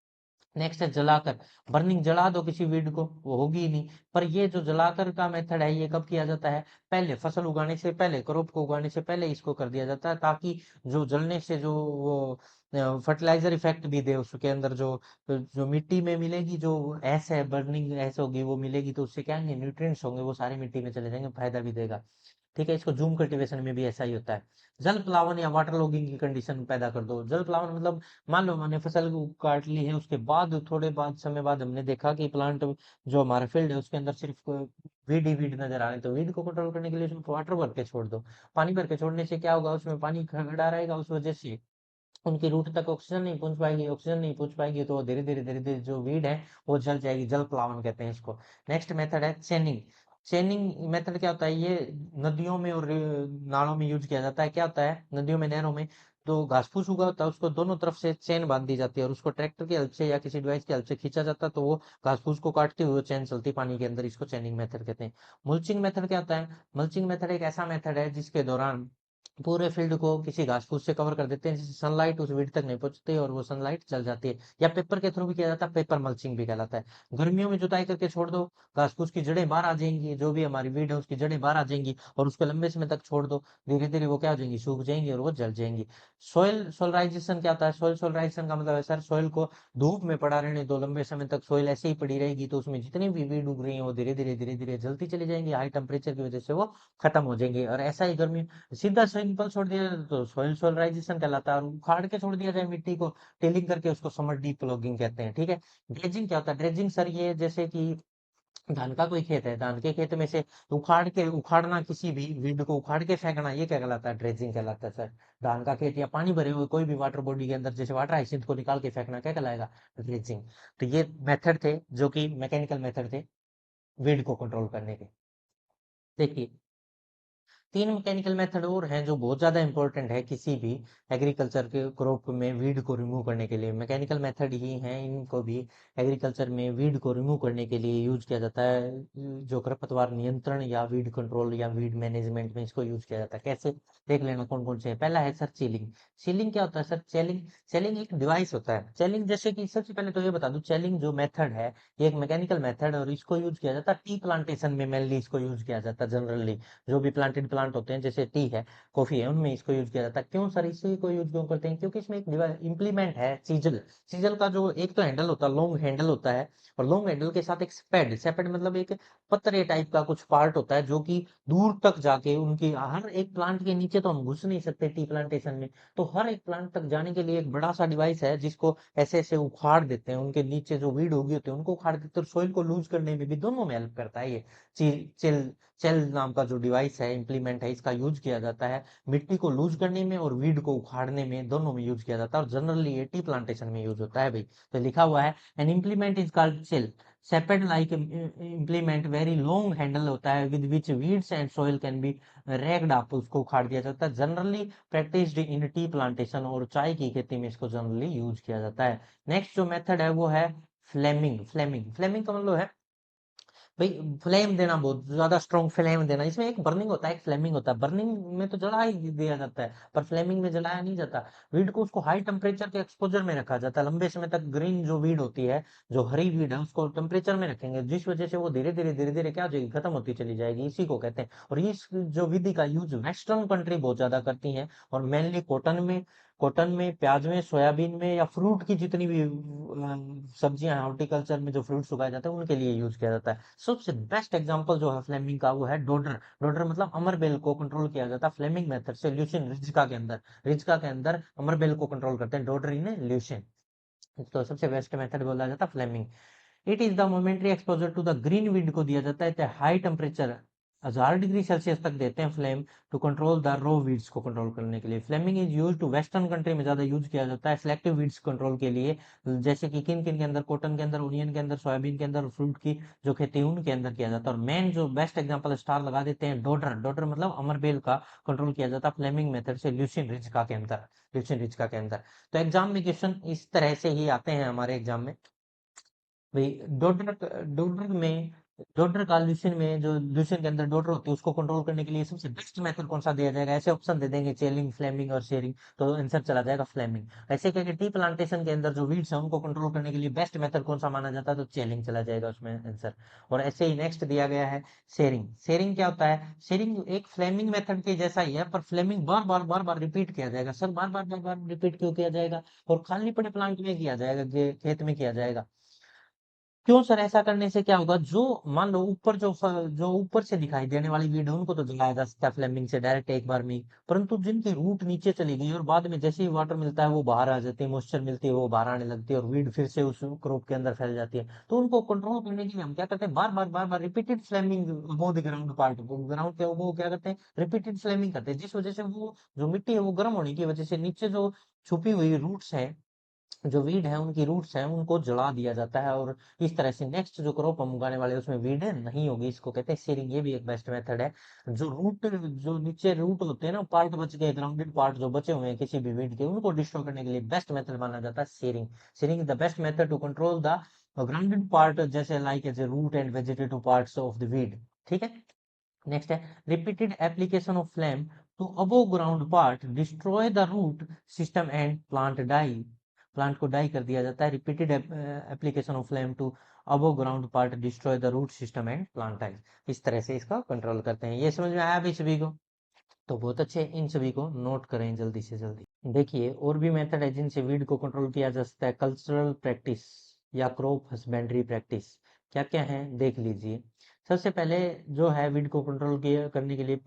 नेक्स्ट है जलाकर। बर्निंग, जला दो किसी वीड को, वो होगी ही नहीं। पर ये जो जलाकर का मेथड है ये कब किया जाता है, पहले फसल उगाने से पहले, क्रॉप को उगाने से पहले इसको कर दिया जाता है, ताकि जो जलने से जो वो फर्टिलाइजर इफेक्ट भी दे उसके अंदर, जो जो मिट्टी में मिलेगी, जो ऐस है, बर्निंग ऐस होगी वो मिलेगी, तो उससे क्या होंगे, न्यूट्रिएंट्स होंगे, वो सारी मिट्टी में चले जाएंगे, फायदा भी देगा। ठीक है, इसको जूम कल्टीवेशन में भी ऐसा ही होता है। जल प्लावन या वाटर लॉगिंग की कंडीशन पैदा कर दो। जल प्लावन मतलब, मान लो मैंने फसल को काट ली है, उसके बाद थोड़े बाद समय बाद हमने देखा कि प्लांट जो हमारा फील्ड है उसके अंदर सिर्फ वीड ही वीड नजर आ रहे हैं, तो वीड को कंट्रोल करने के लिए उसमें वाटर भर के छोड़ दो। पानी भर के छोड़ने से क्या होगा, उसमें पानी खड़ा रहेगा, उस वजह से उनकी रूट तक ऑक्सीजन नहीं पहुंच पाएगी, ऑक्सीजन नहीं पहुंच पाएगी तो धीरे धीरे धीरे धीरे जो वीड है वो जल जाएगी, जल प्लावन कहते हैं इसको। नेक्स्ट मेथड है चेनिंग। चेनिंग मेथड क्या होता है, ये नदियों में और नालों में यूज किया जाता है। क्या होता है, नदियों में, नहरों में तो घास फूस उगा होता है, उसको दोनों तरफ से चेन बांध दी जाती है और उसको ट्रैक्टर की हेल्प से या किसी डिवाइस की हेल्प से खींचा जाता है, तो वो घास फूस को काटते हुए चेन चलती है पानी के अंदर, इसको चेनिंग मेथड कहते हैं। मल्चिंग मेथड क्या होता है, मल्चिंग मेथड एक ऐसा मेथड है जिसके दौरान पूरे फील्ड को किसी घास फूस से कवर कर देते हैं, जिससे सनलाइट उस वीड तक नहीं पहुंचती और वो सनलाइट जल जाती है। या पेपर के थ्रू भी किया जाता है, पेपर मल्चिंग भी कहलाता है। गर्मियों में जुताई करके छोड़ दो, घास फूस की जड़ें बाहर आ जाएंगी, जो भी हमारी वीड है उसकी जड़ें बाहर आ जाएंगी और उसको लंबे समय तक छोड़ दो, धीरे धीरे वो क्या हो जाएंगी, सूख जाएंगी और वो जल जाएंगी। सॉइल सोलराइजेशन क्या होता है, सॉइल सोलराइजेशन का मतलब है सर, सॉइल को धूप में पड़ा रहने दो लंबे समय तक, सॉइल ऐसे ही पड़ी रहेगी तो उसमें जितनी भी वीड उग रही है वो धीरे धीरे धीरे धीरे जलती चली जाएंगी, हाई टेम्परेचर की वजह से वो खत्म हो जाएंगे। और ऐसा ही गर्मी, सीधा सिंपल छोड़ दिया जाए तो सॉइल सोलराइजेशन कहलाता है, और उखाड़ के छोड़ दिया जाए मिट्टी को, टेलिंग करके, उसको समर डीप प्लॉगिंग कहते हैं। ठीक है, ड्रेजिंग क्या होता है, ड्रेजिंग सर ये जैसे कि धान का कोई खेत है, धान के खेत में से उखाड़ के, उखाड़ना, किसी भी वीड को उखाड़ के फेंकना, ये क्या कहलाता है, ड्रेजिंग कहलाता है सर। धान का खेत या पानी भरे हुए कोई भी वाटर बॉडी के अंदर, जैसे वाटर हाइसिंथ को निकाल के फेंकना, क्या कहलाएगा, ड्रेजिंग। तो ये मेथड थे जो कि मैकेनिकल मेथड थे वीड को कंट्रोल करने के। देखिए, तीन मैकेनिकल मेथड और हैं जो बहुत ज्यादा इंपॉर्टेंट है किसी भी एग्रीकल्चर के क्रॉप में वीड को रिमूव करने के लिए। मैकेनिकल मेथड ही हैं, इनको भी एग्रीकल्चर में वीड को रिमूव करने के लिए यूज किया जाता है, जो खरपतवार नियंत्रण या वीड कंट्रोल या वीड मैनेजमेंट में इसको यूज किया जाता है। कैसे, देख लेना कौन कौन से है। पहला है सर चेलिंग। चेलिंग क्या होता है सर, चेलिंग, चेलिंग एक डिवाइस होता है। चेलिंग जैसे कि सबसे पहले तो ये बता दूं, चेलिंग जो मेथड है ये एक मैकेनिकल मेथड है और इसको यूज किया जाता है टी प्लांटेशन में, मेनली इसको यूज किया जाता है जनरली। जो भी प्लांटेड प्लांट होते हैं, जैसे टी है, कॉफी है, उनमें इसको यूज किया जाता है। क्यों सर इसी को यूज क्यों करते हैं? क्योंकि इसमें एक इम्प्लीमेंट है, चीजल। चीजल का जो एक तो हैंडल होता है, लॉन्ग हैंडल होता है, और लॉन्ग हैंडल के साथ एक स्पेड, सेपेड मतलब एक पतरे टाइप का कुछ पार्ट होता है, जो कि दूर तक जाके उनकी हर एक प्लांट के नीचे तो हम घुस नहीं सकते टी प्लांटेशन में, तो हर एक प्लांट तक जाने के लिए एक बड़ा सा डिवाइस है, जिसको ऐसे ऐसे उखाड़ देते हैं, उनके नीचे जो वीड होगी होती है उनको उखाड़ देते हैं, और सोइल को लूज करने में भी दोनों में हेल्प करता है ये चेल चेल नाम का जो डिवाइस है, इंप्लीमेंट है, इसका यूज किया जाता है मिट्टी को लूज करने में और वीड को उखाड़ने में, दोनों में यूज किया जाता है, और जनरली ये टी प्लांटेशन में यूज होता है भाई। तो लिखा हुआ है एन इम्प्लीमेंट इज कॉल्ड चेल, shaped like implement, very long handle होता है, with which weeds and soil can be raked up, उसको उखाड़ दिया जाता है। Generally practised in tea plantation, और चाय की खेती में इसको जनरली यूज किया जाता है। नेक्स्ट जो मेथड है वो है फ्लेमिंग। फ्लेमिंग फ्लेमिंग का मतलब है भाई फ्लेम देना, बहुत ज्यादा स्ट्रॉन्ग फ्लेम देना। इसमें एक बर्निंग होता है, एक फ्लेमिंग होता है। बर्निंग में तो जला ही दिया जाता है, पर फ्लेमिंग में जलाया नहीं जाता। वीड को उसको हाई टेम्परेचर के एक्सपोजर में रखा जाता है लंबे समय तक। ग्रीन जो वीड होती है, जो हरी वीड है, उसको टेम्परेचर में रखेंगे, जिस वजह से वो धीरे धीरे क्या हो जाएगी, खत्म होती चली जाएगी, इसी को कहते हैं। और इस जो विधि का यूज वेस्टर्न कंट्री बहुत ज्यादा करती हैं, और मेनली कॉटन में, प्याज में, सोयाबीन में, या फ्रूट की जितनी भी सब्जियां, हॉर्टिकल्चर में जो फ्रूट्स उगाए जाते हैं उनके लिए यूज किया जाता है। सबसे बेस्ट एग्जांपल जो है फ्लेमिंग का, वो है डोडर। डोडर मतलब अमरबेल को कंट्रोल किया जाता है फ्लेमिंग मेथड से, ल्यूसिन रिज्का के अंदर। रिज्का के अंदर अमरबेल को कंट्रोल करते हैं डोडर इन ल्यूसिन। तो सबसे बेस्ट मेथड बोला जाता है flaming. It is the momentary exposure to the green wind को दिया जाता है हाई टेम्परेचर, 1000 डिग्री सेल्सियस तक देते हैं flame, to control the row weeds को कंट्रोल करने के लिए। Flaming is use to western country में ज्यादा यूज किया जाता है सिलेक्टिव वीड्स कंट्रोल के लिए, जैसे कि किन किन के अंदर, कॉटन के अंदर, ओनियन के अंदर, सोयाबीन के अंदर, फ्रूट की जो खेती है उनके अंदर किया जाता है। और मेन जो बेस्ट एग्जांपल स्टार लगा देते हैं डोडर। डोडर मतलब अमरबेल का कंट्रोल किया जाता है फ्लेमिंग मेथड से ल्यूसिन रिज्का के अंदर। ल्यूसिन रिज्का के अंदर। तो एग्जाम में क्वेश्चन इस तरह से ही आते हैं हमारे एग्जाम में भाई। डोडर में, डोडर का ल्यूशन में, जो ल्यूशन के अंदर डोडर होती है उसको कंट्रोल करने के लिए सबसे बेस्ट मेथड कौन सा दिया जाएगा, ऐसे ऑप्शन दे देंगे चेलिंग, फ्लेमिंग और शेयरिंग, तो आंसर चला जाएगा फ्लेमिंग। ऐसे करके टी प्लांटेशन के अंदर जो वीड्स है उनको कंट्रोल करने के लिए बेस्ट मेथड कौन सा माना जाता है, तो चेलिंग चला जाएगा उसमें आंसर। और ऐसे ही नेक्स्ट दिया गया है शेयरिंग। शेयरिंग क्या होता है? शेयरिंग एक फ्लेमिंग मेथड के जैसा ही है, पर फ्लेमिंग बार बार रिपीट किया जाएगा। सर बार बार रिपीट क्यों किया जाएगा, और खाली पड़े प्लांट में किया जाएगा, खेत में किया जाएगा? क्यों सर? ऐसा करने से क्या होगा, जो मान लो ऊपर जो ऊपर से दिखाई देने वाली वीड है उनको तो जलाया जा सकता है फ्लेमिंग से डायरेक्ट एक बार में ही, परंतु जिनकी रूट नीचे चली गई और बाद में जैसे ही वाटर मिलता है वो बाहर आ जाती है, मॉइस्चर मिलती है वो बाहर आने लगती है, और वीड फिर से उस क्रॉप के अंदर फैल जाती है। तो उनको कंट्रोल करने के लिए हम क्या करते हैं, बार बार repeated flaming above the ground part, ground के वो क्या करते हैं, रिपीटेड फ्लेमिंग करते हैं, जिस वजह से वो जो मिट्टी है वो गर्म होने की वजह से नीचे जो छुपी हुई रूट्स है, जो वीड है, उनकी रूट्स हैं, उनको जला दिया जाता है, और इस तरह से नेक्स्ट जो क्रॉप हम उगाने वाले हैं, उसमें वीड नहीं होगी। इसको कहते हैं सीरिंग। ये भी एक बेस्ट मेथड है। जो रूट, जो नीचे रूट होते हैं ना, पार्ट बच गए, ग्राउंडेड पार्ट जो बचे हुए हैं किसी भी वीड के, उनको डिस्ट्रॉय करने के लिए बेस्ट मेथड माना जाता है searing. Searing is the best method to control the grounded part, जैसे like as a root and vegetative parts of the weed. ठीक है। नेक्स्ट है repeated application of flame to above ground part destroy the root system and plant die. Plant को die कर दिया जाता है। Repeated application of flame to above ground part destroy the root system and plant die. इस तरह से इसका control करते हैं। ये समझ में आया भी सभी को? तो बहुत अच्छे, इन सभी को नोट करें जल्दी से जल्दी। देखिए और भी मेथड है जिनसे वीड को कंट्रोल किया जा सकता है। कल्चरल प्रैक्टिस या क्रॉप हस्बेंड्री प्रैक्टिस, क्या क्या है देख लीजिए। सबसे पहले जो है वीड को कंट्रोल किया करने के लिए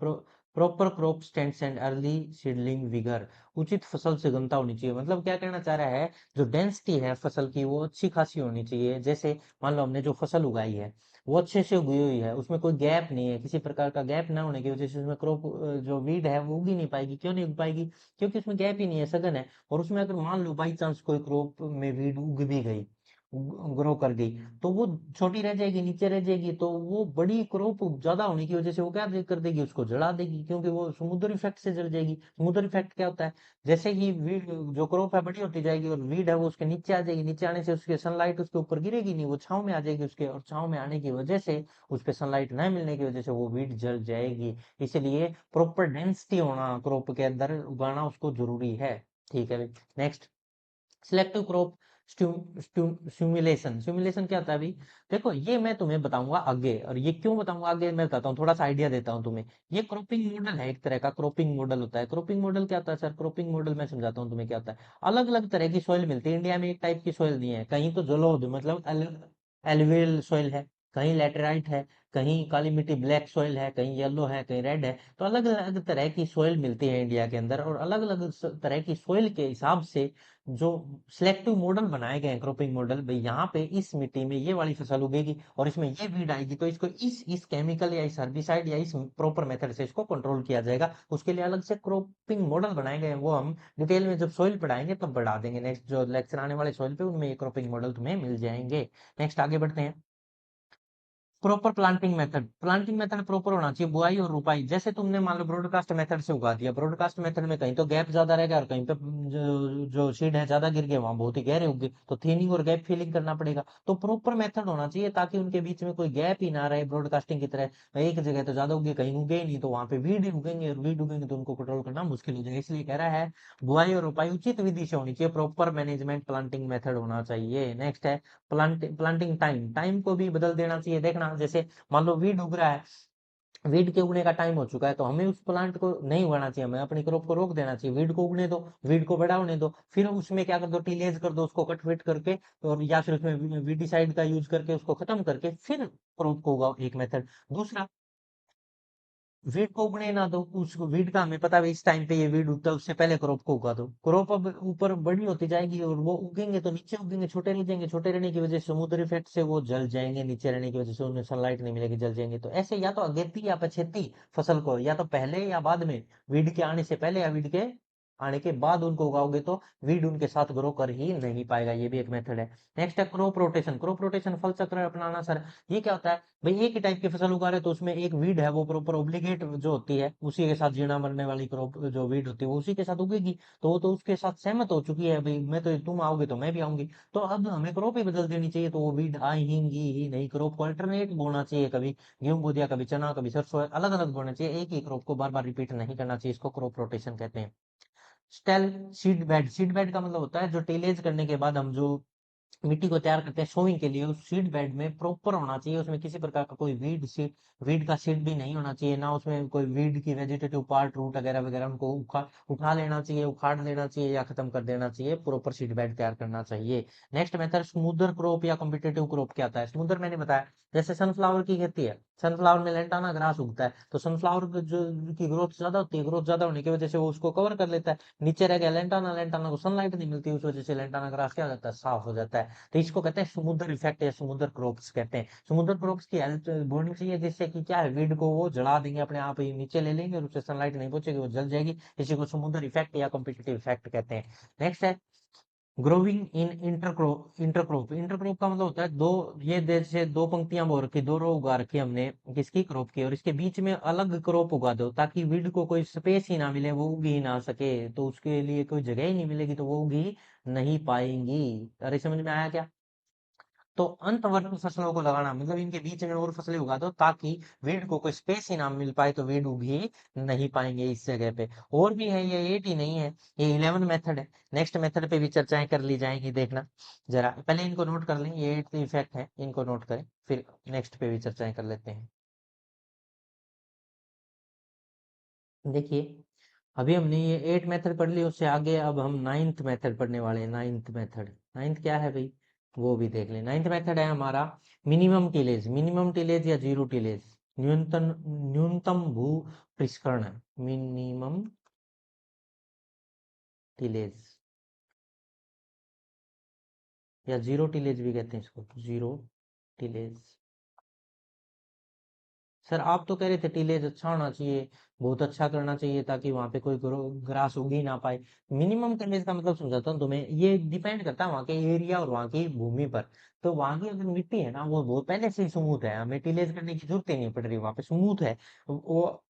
proper crop stands and early seedling vigour, उचित फसल सुगमता होनी चाहिए। मतलब क्या कहना चाह रहा है, जो डेंसिटी है फसल की वो अच्छी खासी होनी चाहिए। जैसे मान लो हमने जो फसल उगाई है वो अच्छे से उगी हुई है, उसमें कोई गैप नहीं है, किसी प्रकार का गैप ना होने की वजह से उसमें क्रॉप, जो वीड है वो उगी नहीं पाएगी। क्यों नहीं उग पाएगी? क्योंकि उसमें गैप ही नहीं है, सघन है। और उसमें अगर मान लो बाई चांस कोई क्रॉप में वीड उग भी गई, ग्रो कर गई, तो वो छोटी रह जाएगी, नीचे रह जाएगी, तो वो बड़ी क्रॉप ज्यादा होने की वजह से वो क्या कर देगी, उसको जला देगी, क्योंकि वो समुद्र इफेक्ट से जल जाएगी। समुद्र इफेक्ट क्या होता है, जैसे ही वीड, जो क्रॉप है बड़ी होती जाएगी और वीड है वो उसके नीचे आ जाएगी, नीचे आने से उसके सनलाइट उसके ऊपर गिरेगी नहीं, वो छांव में आ जाएगी उसके, और छांव में आने की वजह से उस पे सनलाइट न मिलने की वजह से वो वीड जल जाएगी। इसलिए प्रॉपर डेंसिटी होना क्रॉप के अंदर उगाना उसको जरूरी है। ठीक है। Next, selective crop stimulation stimulation क्या होता है भाई? देखो ये मैं तुम्हें बताऊंगा आगे, और ये क्यों बताऊंगा आगे मैं बताता हूँ, थोड़ा सा आइडिया देता हूँ तुम्हें। ये क्रॉपिंग मॉडल है, एक तरह का क्रॉपिंग मॉडल होता है। क्रॉपिंग मॉडल क्या होता है सर? क्रॉपिंग मॉडल मैं समझाता हूँ तुम्हें क्या होता है। अलग अलग तरह की सॉइल मिलती है इंडिया में, एक टाइप की सॉइल नहीं है। कहीं तो जलोढ़ मतलब एलुवियल सॉइल है, कहीं लैटेराइट है, कहीं काली मिट्टी ब्लैक सॉइल है, कहीं येलो है, कहीं रेड है। तो अलग अलग तरह की सॉइल मिलती है इंडिया के अंदर, और अलग अलग तरह की सॉइल के हिसाब से जो सिलेक्टिव मॉडल बनाए गए हैं, क्रॉपिंग मॉडल भाई, यहाँ पे इस मिट्टी में ये वाली फसल उगेगी और इसमें ये वीड आएगी, तो इसको इस केमिकल या इस हर्बिसाइड या इस प्रॉपर मेथड से इसको कंट्रोल किया जाएगा। उसके लिए अलग से क्रॉपिंग मॉडल बनाए गए हैं, वो हम डिटेल में जब सोइल पढ़ाएंगे तब बढ़ा देंगे। नेक्स्ट जो लेक्चर आने वाले सोइल पे, उनमें ये क्रॉपिंग मॉडल तुम्हें मिल जाएंगे। नेक्स्ट आगे बढ़ते हैं। Proper planting method, planting method proper होना चाहिए, बुआई और रुपाई। जैसे तुमने मान लो ब्रॉडकास्ट मेथड से उगा दिया, ब्रॉडकास्ट मेथड में कहीं तो गैप ज्यादा रहेगा और कहीं पे जो सीड है ज्यादा गिर गए, वहां बहुत ही गहरे उगे, तो थिनिंग और गैप फिलिंग करना पड़ेगा। तो प्रॉपर मेथड होना चाहिए ताकि उनके बीच में कोई गैप ही ना रहे, ब्रॉडकास्टिंग की तरह एक जगह तो ज्यादा उगे कहीं उगे ही नहीं, तो वहां पे वीड ही उगेंगे, और वीड उगेंगे तो उनको कंट्रोल करना मुश्किल हो जाएगा। इसलिए कह रहा है बुआई और रुपाई उचित विधि से होनी चाहिए, प्रॉपर मैनेजमेंट प्लांटिंग मेथड होना चाहिए। नेक्स्ट है प्लांटिंग टाइम, टाइम को भी बदल देना चाहिए। देखना जैसे मान लो वीड उग रहा है, वीड के उगने का टाइम हो चुका है, तो हमें उस प्लांट को नहीं उगाना चाहिए, हमें अपनी क्रॉप को रोक देना चाहिए, वीड को उगने दो, वीड को बड़ा होने दो, फिर उसमें क्या कर दो, टीलेज कर दो, उसको कट फिट करके, और या फिर उसमें वीडिसाइड का यूज करके उसको खत्म करके फिर क्रॉप को उगाओ, एक मेथड। दूसरा, वीड को उगने ना दो, उस वीड का हमें पता है इस टाइम पे ये वीड उगता है, उससे पहले क्रॉप को उगा दो। क्रॉप अब ऊपर बड़ी होती जाएगी और वो उगेंगे तो नीचे उगेंगे, छोटे नहीं जाएंगे, छोटे रहने की वजह से समुद्र इफेक्ट से वो जल जाएंगे, नीचे रहने की वजह से उन्हें सनलाइट नहीं मिलेगी, जल जाएंगे। तो ऐसे या तो अगेती या पछेती फसल को, या तो पहले या बाद में, वीड के आने से पहले या वीड के आने के बाद उनको उगाओगे तो वीड उनके साथ ग्रो कर ही नहीं पाएगा। ये भी एक मेथड है। नेक्स्ट है क्रॉप रोटेशन, क्रॉप रोटेशन फल चक्र अपनाना सर। ये क्या होता है भाई? एक ही टाइप की फसल उगा रहे तो उसमें एक वीड है वो प्रॉपर ओब्लिगेट जो होती है उसी के साथ, जीना मरने वाली क्रॉप जो वीड होती है वो उसी के साथ उगेगी, तो वो तो उसके साथ सहमत हो चुकी है भाई, मैं तो, तुम आओगे तो मैं भी आऊंगी, तो अब हमें क्रॉप ही बदल देनी चाहिए, तो वो वीड आएंगी ही नहीं। क्रॉप को अल्टरनेट बोना चाहिए, कभी गेहूं बो दिया, कभी चना, कभी सरसों, अलग अलग बोना चाहिए, एक ही क्रॉप को बार बार रिपीट नहीं करना चाहिए, इसको क्रॉप रोटेशन कहते हैं। Stale seed bed, seed bed का मतलब होता है जो टेलेज करने के बाद हम जो मिट्टी को तैयार करते हैं सोइंग के लिए, उस सीड बेड में प्रॉपर होना चाहिए, उसमें किसी प्रकार का कोई वीड का सीड भी नहीं होना चाहिए, ना उसमें कोई वीड की वेजिटेटिव पार्ट, रूट वगैरह वगैरह, उनको उठा लेना चाहिए, उखाड़ लेना चाहिए या खत्म कर देना चाहिए, प्रॉपर सीड बेड तैयार करना चाहिए। नेक्स्ट मेथड स्मूदर क्रॉप या कॉम्पिटेटिव क्रॉप क्या होता है? स्मूदर मैंने बताया, जैसे सनफ्लावर की खेती है, सनफ्लावर में लेंटाना ग्रास उगता है, तो सनफ्लावर जो की ग्रोथ ज्यादा होती है, ग्रोथ ज्यादा होने की वजह से वो उसको कवर कर लेता है, नीचे रह गया लेंटाना, लेंटाना को सनलाइट नहीं मिलती, उस वजह से लेंटाना ग्रास क्या हो जाता है, साफ हो जाता है। तो इसको कहते हैं समुद्र इफेक्ट या समुद्र क्रॉप्स कहते हैं। समुद्र क्रॉप्स की हेल्थ बोनी चाहिए, जिससे कि क्या है, वीड को वो जला देंगे, अपने आप ही नीचे ले लेंगे और उससे सनलाइट नहीं पहुंचेगी, वो जल जाएगी, इसी को समुद्र इफेक्ट या कॉम्पिटिटिव इफेक्ट कहते हैं। नेक्स्ट है ग्रोविंग इन इंटरक्रॉप, इंटरक्रॉप, इंटरक्रॉप का मतलब होता है दो, ये जैसे दो पंक्तियां बो रखी, दो रो उगा रखी हमने किसकी, क्रॉप की, और इसके बीच में अलग क्रॉप उगा दो ताकि वीड को कोई स्पेस ही ना मिले, वो उग ही ना सके, तो उसके लिए कोई जगह ही नहीं मिलेगी, तो वो उग ही नहीं पाएंगी। अरे समझ में आया क्या? तो अंतवर्ती फसलों को लगाना मतलब इनके बीच में और फसलें उगा दो ताकि वीड को कोई स्पेस ही ना मिल पाए, तो वीड उग ही नहीं पाएंगे इस जगह पे। और भी है, ये एट ही नहीं है, ये 11 मेथड है। नेक्स्ट मेथड पे भी चर्चाएं कर ली जाएंगी, देखना जरा, पहले इनको नोट कर लें, ये एट इफेक्ट है, इनको नोट करें, फिर नेक्स्ट पे भी चर्चाएं कर लेते हैं। देखिए, अभी हमने ये एट मेथड पढ़ ली, उससे आगे अब हम नाइन्थ मेथड पढ़ने वाले हैं। नाइन्थ मेथड, नाइन्थ क्या है भाई, वो भी देख लें। नाइन्थ मेथड है हमारा मिनिमम टिलेज, मिनिमम टिलेज या जीरो टिलेज, न्यूनतम न्यूनतम भू पृष्करण, मिनिमम टिलेज या जीरो टिलेज भी कहते हैं इसको, जीरो टिलेज। सर आप तो कह रहे थे टिलेज अच्छा होना चाहिए, बहुत अच्छा करना चाहिए ताकि वहां पे कोई ग्रास उग ही ना पाए। मिनिमम टिलेज का मतलब समझाता हूँ तुम्हें, ये डिपेंड करता है वहाँ के एरिया और वहाँ की भूमि पर। तो वहाँ की अगर मिट्टी है ना वो बहुत पहले से ही स्मूथ है, हमें टिलेज करने की जरूरत ही नहीं पड़ रही, वहाँ पे स्मूथ है वो,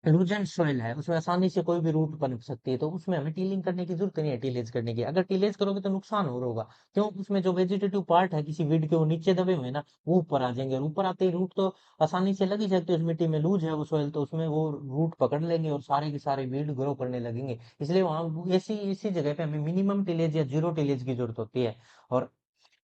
लूजन सॉइल है, उसमें आसानी से कोई भी रूट पनप सकती है, तो उसमें हमें टीलिंग करने की जरूरत नहीं है, टीलेज करने की। अगर टीलेज करोगे तो नुकसान और होगा, क्यों? उसमें जो वेजिटेटिव पार्ट है किसी वीड के, वो नीचे दबे हुए हैं ना, वो ऊपर आ जाएंगे, और ऊपर आते ही रूट तो आसानी से लग ही सकते हैं, उस मिट्टी में लूज है वो सॉइल, तो उसमें वो रूट पकड़ लेंगे और सारे के सारे वीड ग्रो करने लगेंगे। इसलिए वहां ऐसी इसी जगह पे हमें मिनिमम टिलेज या जीरो टिलेज की जरूरत होती है। और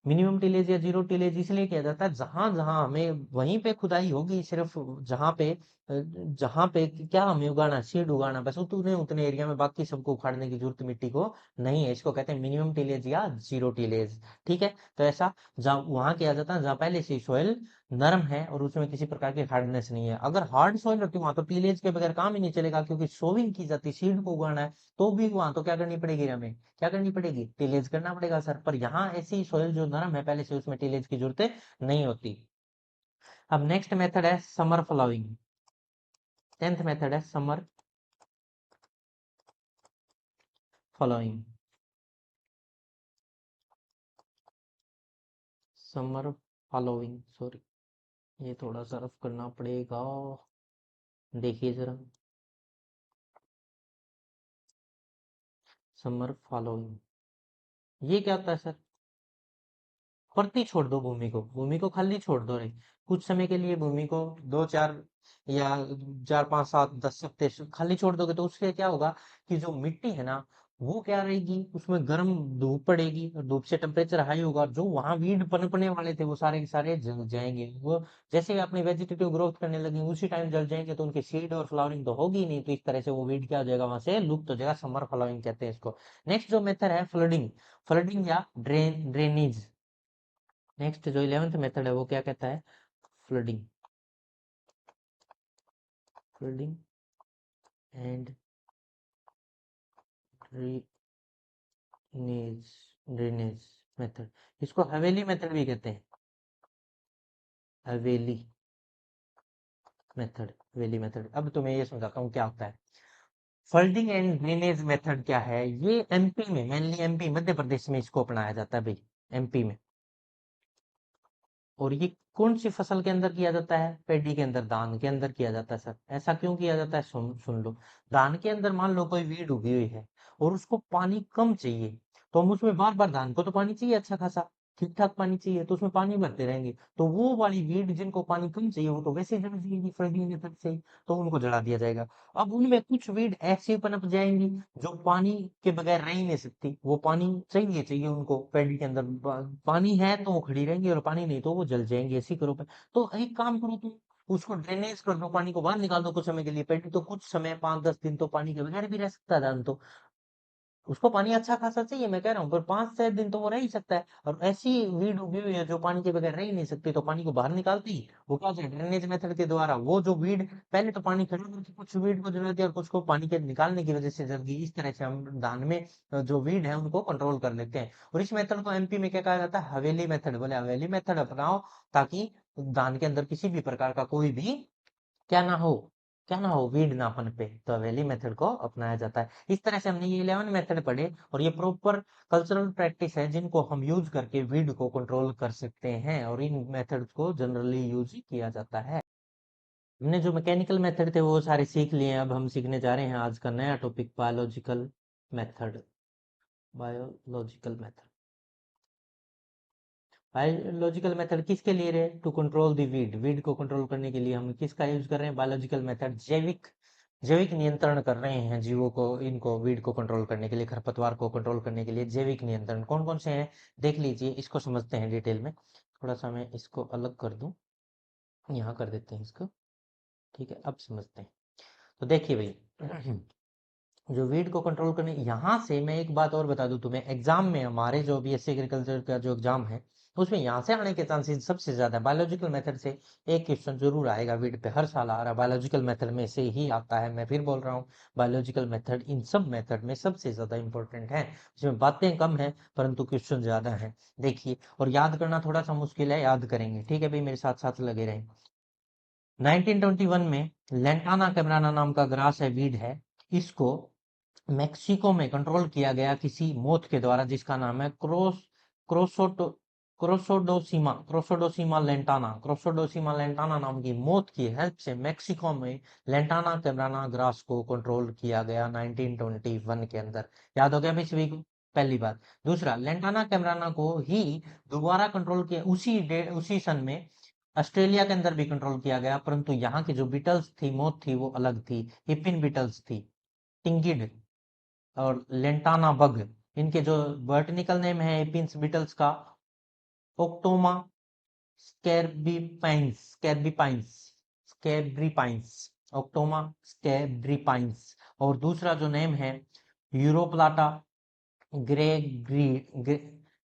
मिनिमम टिलेज या जीरो टिलेज इसलिए किया जाता है, जहां जहां हमें वहीं पे खुदाई होगी, सिर्फ जहां पे जहां पे क्या हमें उगाना, सीड उगाना, बस उतने उतने एरिया में, बाकी सबको उखाड़ने की जरूरत मिट्टी को नहीं है। इसको कहते हैं मिनिमम टिलेज या जीरो टिलेज। ठीक है, तो ऐसा जहाँ वहां किया जाता है जहाँ पहले से सॉइल नरम है और उसमें किसी प्रकार की हार्डनेस नहीं है। अगर हार्ड सॉइल होती वहां तो टिलेज के बगैर काम ही नहीं चलेगा, क्योंकि सोविंग की जाती, सीड को उगाना है, तो भी वहां तो क्या करनी पड़ेगी हमें, क्या करनी पड़ेगी, टिलेज करना पड़ेगा सर। पर यहाँ ऐसी सॉइल जो नरम है पहले से, उसमें टिलेज की जरूरत नहीं होती। अब नेक्स्ट मेथड है समर फ्लाविंग। 10th मेथड है समर फ्लाविंग। समर फॉलोइंग, सॉरी, ये थोड़ा सा रफ करना पड़ेगा, देखिए जरा। समर फॉलोइंग ये क्या होता है सर? परती छोड़ दो भूमि को, भूमि को खाली छोड़ दो रे, कुछ समय के लिए भूमि को, 2 4 या 4 5 7 10 हफ्ते खाली छोड़ दोगे, तो उससे क्या होगा कि जो मिट्टी है ना, वो क्या रहेगी, उसमें गर्म धूप पड़ेगी, और धूप से टेम्परेचर हाई होगा, और जो वहां वीड पनपने वाले थे वो सारे के सारे जल जाएंगे। वो जैसे ही अपनी वेजिटेटिव ग्रोथ करने लगेंगे उसी टाइम जल जाएंगे, तो उनकी सीड और फ्लावरिंग तो होगी ही नहीं, तो इस तरह से वो वीड क्या हो जाएगा, वहां से लुप्त हो जाएगा। समर फ्लावरिंग कहते हैं इसको। नेक्स्ट जो मेथड है फ्लडिंग, फ्लडिंग या ड्रेनेज। नेक्स्ट जो 11th मेथड है वो क्या कहता है, flooding, flooding and drainage, drainage method, इसको हवेली मेथड भी कहते हैं, हवेली मेथड, हवेली मेथड। अब तुम्हें ये समझाता हूँ क्या होता है। फ्लडिंग एंड ड्रेनेज मेथड क्या है, ये एमपी में, मेनली एमपी मध्य प्रदेश में इसको अपनाया जाता है भाई, एमपी में। और ये कौन सी फसल के अंदर किया जाता है, पेडी के अंदर, धान के अंदर किया जाता है सर। ऐसा क्यों किया जाता है, सुन लो। धान के अंदर मान लो कोई वीड उगी हुई है और उसको पानी कम चाहिए, तो हम उसमें बार बार, धान को तो पानी चाहिए अच्छा खासा, ठीक ठाक पानी चाहिए, तो उसमें पानी भरते रहेंगे, तो वो वाली वीड जिनको पानी कम चाहिए वो तो वैसे ही जड़ जाएंगी फ्लडिंग मेथड से ही, तो उनको जला दिया जाएगा। अब उनमें कुछ वीड ऐसी पनप जाएंगी जो पानी के बगैर रह ही नहीं सकती, वो पानी चाहिए चाहिए उनको, पेड़ी के अंदर पानी है तो वो खड़ी रहेंगी, और पानी नहीं तो वो जल जाएंगी, ऐसी करो। तो एक काम करो तुम, उसको ड्रेनेज कर दो, पानी को बाहर निकाल दो कुछ समय के लिए। पेड़ी तो कुछ समय 5 10 दिन तो पानी के बगैर भी रह सकता है, धान तो उसको पानी अच्छा खासा चाहिए, मैं कह रहा हूँ, पर 5 6 दिन तो वो रह ही सकता है। और ऐसी वीड उगी हुई है जो पानी के बगैर रह ही नहीं सकती, तो पानी को बाहर निकालती ही वो क्या होता है, ड्रेनेज मेथड के द्वारा वो जो वीड पहले तो पानी खड़ा करके कुछ वीड को जला दिया और कुछ को पानी के निकालने की वजह से जल गई। इस तरह से हम धान में जो वीड है उनको कंट्रोल कर लेते हैं। और इस मेथड को एमपी में क्या कहा जाता है, हवेली मेथड। बोले हवेली मेथड अपनाओ, ताकि धान के अंदर किसी भी प्रकार का कोई भी क्या ना हो, क्या ना हो, वीड ना पनपे, तो हवेली मेथड को अपनाया जाता है। इस तरह से हमने ये 11 मेथड पढ़े, और ये प्रॉपर कल्चरल प्रैक्टिस है जिनको हम यूज करके वीड को कंट्रोल कर सकते हैं, और इन मेथड्स को जनरली यूज किया जाता है। हमने जो मैकेनिकल मेथड थे वो सारे सीख लिए हैं, अब हम सीखने जा रहे हैं आज का नया topic, biological method. Biological method, biological method किसके लिए रहे, to control the weed, weed को कंट्रोल करने के लिए हम किसका यूज कर रहे हैं, बायोलॉजिकल मेथड। जैविक, जैविक नियंत्रण कर रहे हैं जीवों को, इनको वीड को कंट्रोल करने के लिए, खरपतवार को कंट्रोल करने के लिए जैविक नियंत्रण कौन कौन से हैं, देख लीजिए, इसको समझते हैं डिटेल में। थोड़ा सा मैं इसको अलग कर दूं, यहाँ कर देते हैं इसको, ठीक है, अब समझते हैं। तो देखिए भाई, जो वीड को कंट्रोल करने, यहाँ से मैं एक बात और बता दूं तुम्हें, एग्जाम में हमारे जो बीएससी एग्रीकल्चर का जो एग्जाम है उसमें यहाँ से आने के चांसेस सबसे ज्यादा बायोलॉजिकल मेथड से एक क्वेश्चन जरूर आएगा। वीड पे हर साल आ रहा है, बायोलॉजिकल मेथड में से ही आता है, मैं फिर बोल रहा हूँ, बायोलॉजिकल मेथड इन सब मेथड में सबसे ज्यादा इंपॉर्टेंट है। इसमें बातें कम है परंतु क्वेश्चन ज्यादा है। देखिए, और याद करना थोड़ा सा मुश्किल है, याद करेंगे, ठीक है भाई, मेरे साथ साथ लगे रहें। 1921 में लेंटाना कैमराना नाम का ग्रास है, वीड है, इसको मेक्सिको में कंट्रोल किया गया किसी मोथ के द्वारा, जिसका नाम है क्रोसोटो, क्रोसोडोसीमा लेंटाना नाम की मोथ की हेल्प से मेक्सिको में लेंटाना कैमराना ग्रास को कंट्रोल किया गया 1921 के अंदर। याद हो गया भाई सभी को? पहली बात। दूसरा, लेंटाना कैमराना को ही दोबारा कंट्रोल किया उसी सन में ऑस्ट्रेलिया के अंदर भी कंट्रोल किया गया, परंतु यहाँ की जो बीटल्स थी, मोथ थी, वो अलग थी। हिपिन बीटल्स थी, टिंगिड और लेंटाना बग। इनके जो बॉटनिकल नेम है हिपिन्स बीटल्स का, ओक्टोमा स्कैर्बीपाइंस, स्कैब्रीपाइंस, ओक्टोमा स्कैब्रीपाइंस। और दूसरा जो नेम है यूरोप्लाटा ग्रेग्री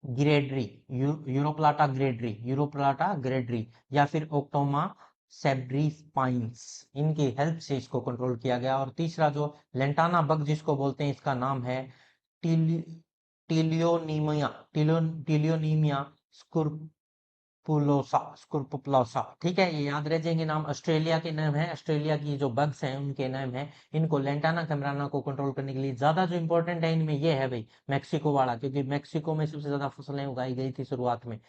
ग्रेडरी, यूरोप्लाटा ग्रेडरी, या फिर ओक्टोमा सेब्रीपाइंस। इनकी हेल्प से इसको कंट्रोल किया गया। और तीसरा जो लेंटाना बग जिसको बोलते हैं, इसका नाम है टिली टिलियोनीमिया, टिलियोनीमिया स्क्रूपुलोसा। ठीक है, ये याद रह जाएंगे नाम। ऑस्ट्रेलिया के नाम है, ऑस्ट्रेलिया की जो बग्स हैं उनके नाम है। इनको लेंटाना कैमराना को कंट्रोल करने के लिए ज्यादा जो इंपॉर्टेंट है इनमें ये है भाई मैक्सिको वाला, क्योंकि मैक्सिको में सबसे ज्यादा फसलें उगाई गई थी शुरुआत में।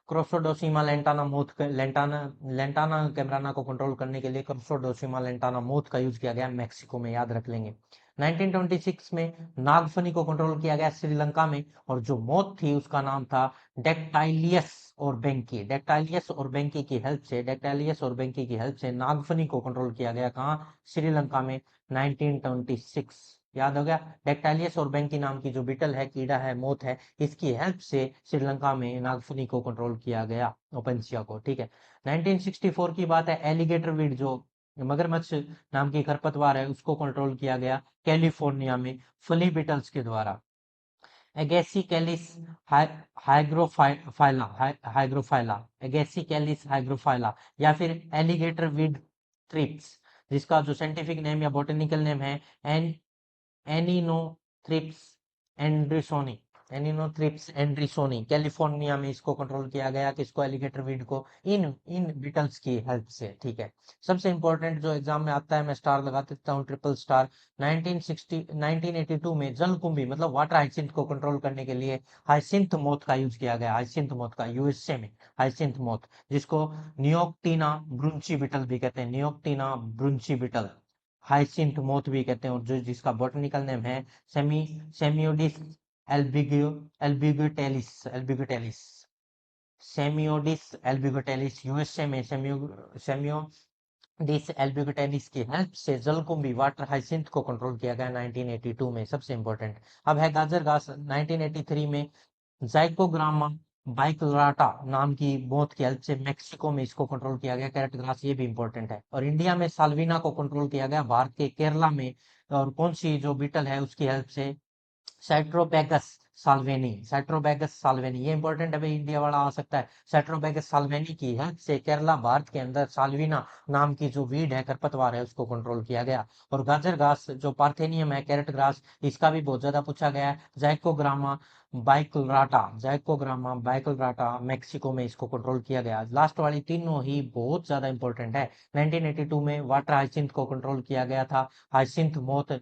Crocidosema lantana moth lantana lantana camara को कंट्रोल करने के लिए क्रोसोडोसीमा लेंटाना मोथ का यूज किया गया मैक्सिको में, याद रख लेंगे। 1926 में नागफनी को कंट्रोल किया गया श्रीलंका में, और जो मोथ थी उसका नाम था डेक्टाइलियस और बेंकी। डेक्टाइलियस और बेंकी की हेल्प से नागफनी को कंट्रोल किया गया। कहाँ? श्रीलंका में 1926। याद हो गया? डेक्टाइलियस और बेंकी नाम की जो बीटल है, कीड़ा है, मोथ है, इसकी हेल्प से श्रीलंका में नागफनी को कंट्रोल किया गया, ओपेंशिया को। ठीक है। 1964 की बात है, एलिगेटर वीड जो मगरमच्छ नाम की खरपतवार है, उसको कंट्रोल किया गया कैलिफोर्निया में फली बीटल्स के द्वारा। एगेसी कैलिस हाइग्रोफाइला, एगेसी कैलिस हाइग्रोफाइला, या फिर एलिगेटर वीड थ्रिप्स, जिसका जो साइंटिफिक नेम या बॉटनिकल नेम है एन एनिनोथ्रिप्स एंड्रिसोनी। कैलिफोर्निया में इसको कंट्रोल किया गया, किसको? एलिगेटर वीड को, इन इन बीटल्स की हेल्प से। ठीक है। सबसे इंपॉर्टेंट जो एग्जाम में आता है, मैं स्टार लगा देता हूँ, ट्रिपल स्टार। 1982 में जलकुंभी मतलब वाटर हाइसिंथ को कंट्रोल करने के लिए हाइसिंथ मोथ का यूज किया गया, हाइसिंथ मोथ का, यूएसए में हाइसिंथ मोथ, जिसको नियोक्टिना ब्रुंची बीटल भी कहते हैं, नियोक्टिना ब्रुंची बीटल, हाइसिंथ मोथ भी कहते हैं। और जो जिसका बॉटनिकल नेम है सेमियोडिस एल्बिगुटेलिस, सेमियोडिस एल्बिगुटेलिस। यूएसए में सेमियोडिस एल्बिगुटेलिस की हेल्प से जलकुंभी वाटर हाइसिंथ को कंट्रोल किया गया 1982 में। सबसे इंपॉर्टेंट अब है गाजर घास। 1983 में जाइकोग्रामा बाइकलाटा नाम की मोथ की हेल्प से मेक्सिको में इसको कंट्रोल किया गया, कैरेट ग्रास, ये भी इंपॉर्टेंट है। और इंडिया में साल्विना को कंट्रोल किया गया भारत के केरला में। और कौन सी जो बीटल है उसकी हेल्प से? साइट्रोबैगस साल्वेनी, ये इंपॉर्टेंट है भाई, इंडिया वाला आ सकता है। साइट्रोबैगस साल्वेनी की हेल्प से केरला भारत के अंदर साल्विना नाम की जो वीड है, खरपतवार है, उसको कंट्रोल किया गया। और गाजर घास जो पार्थेनियम है, कैरेट ग्रास, इसका भी बहुत ज्यादा पूछा गया है। जाइकोग्रामा बाइकलराटा मेक्सिको में इसको कंट्रोल किया गया। लास्ट वाली तीनों ही बहुत ज्यादा इंपॉर्टेंट है। 1982 में वाटर हाइसिंथ को कंट्रोल किया गया था, हाइसिंथ मोथ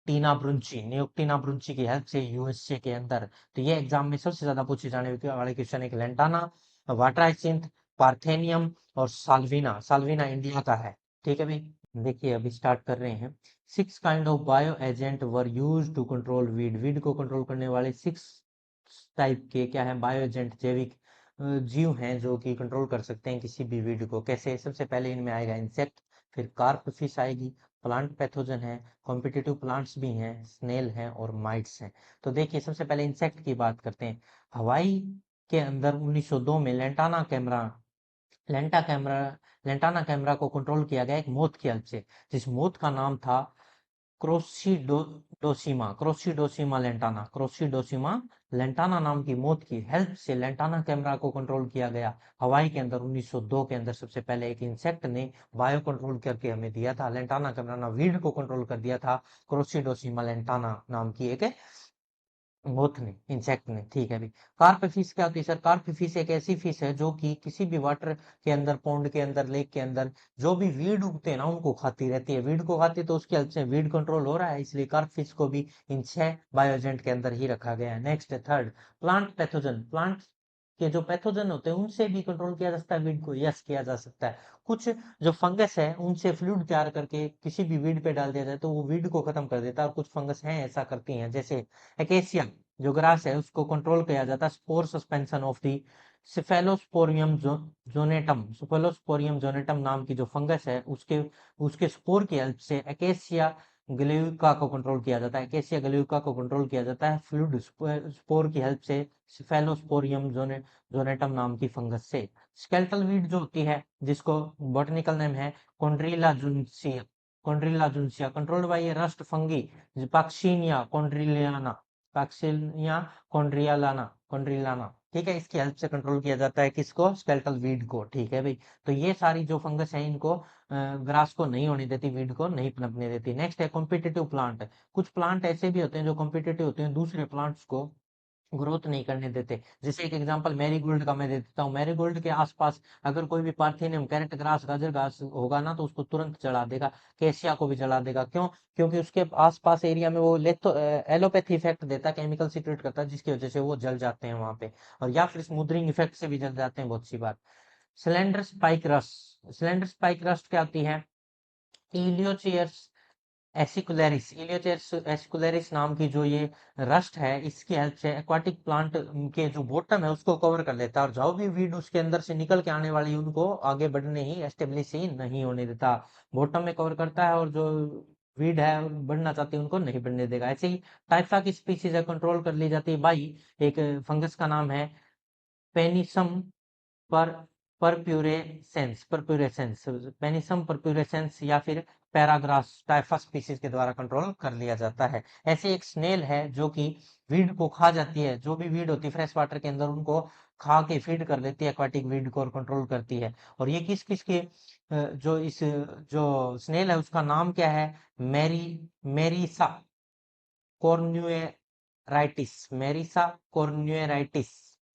नियोक्टिना ब्रुंची की हेल्प से यूएसए के अंदर। तो ये एग्जाम में सबसे ज्यादा पूछे जाने वाले क्वेश्चन है, लेंटाना, वाटर हाइसिंथ, पार्थेनियम और साल्विना। साल्विना इंडिया का है। ठीक है भाई, देखिए अभी स्टार्ट कर रहे हैं। 6 kind of bio agent were use to control weed को कंट्रोल करने वाले 6 टाइप के क्या है? बायो एजेंट, जैविक जीव हैं जो कि कंट्रोल कर सकते हैं किसी भी वीड को। कैसे? सबसे पहले इनमें आएगा इंसेक्ट, फिर कार्प फिश आएगी, प्लांट पैथोजन है, कॉम्पिटिटिव प्लांट्स भी हैं, स्नेल हैं और माइट्स हैं। तो देखिए सबसे पहले इंसेक्ट की बात करते हैं। हवाई के अंदर 1902 में लेंटा कैमरा लेंटाना कैमरा को कंट्रोल किया गया एक मोथ की हेल्प से, जिस मोथ का नाम था क्रोसीडोसीमा लेंटाना नाम की मोथ की हेल्प से लेंटाना कैमरा को कंट्रोल किया गया हवाई के अंदर 1902 के अंदर। सबसे पहले एक इंसेक्ट ने बायो कंट्रोल करके हमें दिया था, लेंटाना कैमरा वीड को कंट्रोल कर दिया था क्रोसीडोसीमा लेंटाना नाम की एक मोथ ने, इंसेक्ट ने। ठीक है भाई। कार्प फिश क्या होती है सर? कार्प फिश एक ऐसी फिश है जो कि किसी भी वाटर के अंदर, पौंड के अंदर, लेक के अंदर जो भी वीड उगते हैं ना उनको खाती रहती है। वीड को खाती है तो उसकी हेल्प से वीड कंट्रोल हो रहा है, इसलिए कार्प फिश को भी इन 6 बायोजेंट के अंदर ही रखा गया है। नेक्स्ट है थर्ड, प्लांट पैथोजन। के जो पैथोजन होते हैं उनसे भी कंट्रोल किया जा सकता है वीड को, यस किया जा सकता है। कुछ जो फंगस है उनसे फ्लूइड तैयार करके किसी भी वीड पे डाल दिया जाए तो वो वीड को खत्म कर देता है, और कुछ फंगस हैं ऐसा करती हैं, जैसे एकेसिया जो ग्रास है उसको कंट्रोल किया जाता है स्पोर सस्पेंशन ऑफ दी सिफेलोस्पोरियम जोनेटम। सिफेलोस्पोरियम जोनेटम नाम की जो फंगस है उसके उसके स्पोर की हेल्प से एकेसिया ग्लेविका को कंट्रोल किया जाता है, एकेसिया ग्लेविका को कंट्रोल किया जाता है फ्लूइड स्पोर की हेल्प से सिफेलोस्पोरियम जोनेटम नाम की फंगस से। स्केल्टल वीड जो होती है जिसको बॉटनिकल नेम है कॉन्ड्रिला जुन्सिया, कॉन्ड्रिला जुन्सिया, कंट्रोल्ड बाय रस्ट फंगी पाक्सीनिया कॉन्ड्रिलियाना, पाक्सीनिया कॉन्ड्रियालाना, कॉन्ड्रिलाना, ठीक है, इसकी हेल्प से कंट्रोल किया जाता है किसको, स्केल्टल वीड को, ठीक है भाई। तो ये सारी जो फंगस है इनको ग्रास को नहीं होने देती, वीड को नहीं पनपने देती। नेक्स्ट है कॉम्पिटिटिव प्लांट। कुछ प्लांट ऐसे भी होते हैं जो कॉम्पिटिटिव होते हैं, दूसरे प्लांट्स को ग्रोथ नहीं करने देते। जैसे एक एग्जांपल मैरीगोल्ड का मैं दे देता हूँ, मैरीगोल्ड के आसपास अगर कोई भी पार्थिनियम कैरेट ग्रास गाजर घास होगा ना तो उसको तुरंत जला देगा, केसिया को भी जला देगा। क्यों? क्योंकि उसके आसपास एरिया में वो लेथो एलोपैथी इफेक्ट देता है, केमिकल सीक्रेट करता है जिसकी वजह से वो जल जाते हैं वहां पे, और या फिर स्मूदरिंग इफेक्ट से भी जल जाते हैं बहुत सी बार। Cylinder spike rust, cylinder spike rust क्या होती है, इलियोचेयर्स एसिकुलरिस, इलियोचेयर्स एसिकुलरिस नाम की जो ये रस्ट है इसकी हेल्प से एक्वाटिक प्लांट के जो बॉटम है उसको कवर कर लेता है, और जो भी वीड उसके अंदर से निकल के आने वाली उनको आगे बढ़ने ही एस्टेब्लिश ही नहीं होने देता। बॉटम में कवर करता है और जो वीड है बढ़ना चाहती है उनको नहीं बढ़ने देगा। ऐसे ही टाइफा की स्पीसीज है कंट्रोल कर ली जाती है बाई एक फंगस का नाम है पेनिसम पर परप्यूरेसेंस, परप्यूरेसेंस, पेनिसम परप्यूरेसेंस या फिर पैराग्रास टाइफस स्पीसीज के द्वारा कंट्रोल कर लिया जाता है। ऐसे एक स्नेल है जो कि वीड को खा जाती है, जो भी वीड होती है फ्रेश वाटर के अंदर उनको खा के फीड कर देती है एक्वाटिक वीड को और कंट्रोल करती है। और ये किस किस के जो इस जो स्नेल है उसका नाम क्या है, मेरी मेरीसा कॉर्न्युएराइटिस, मेरिसा कॉर्न्युएराइटिस,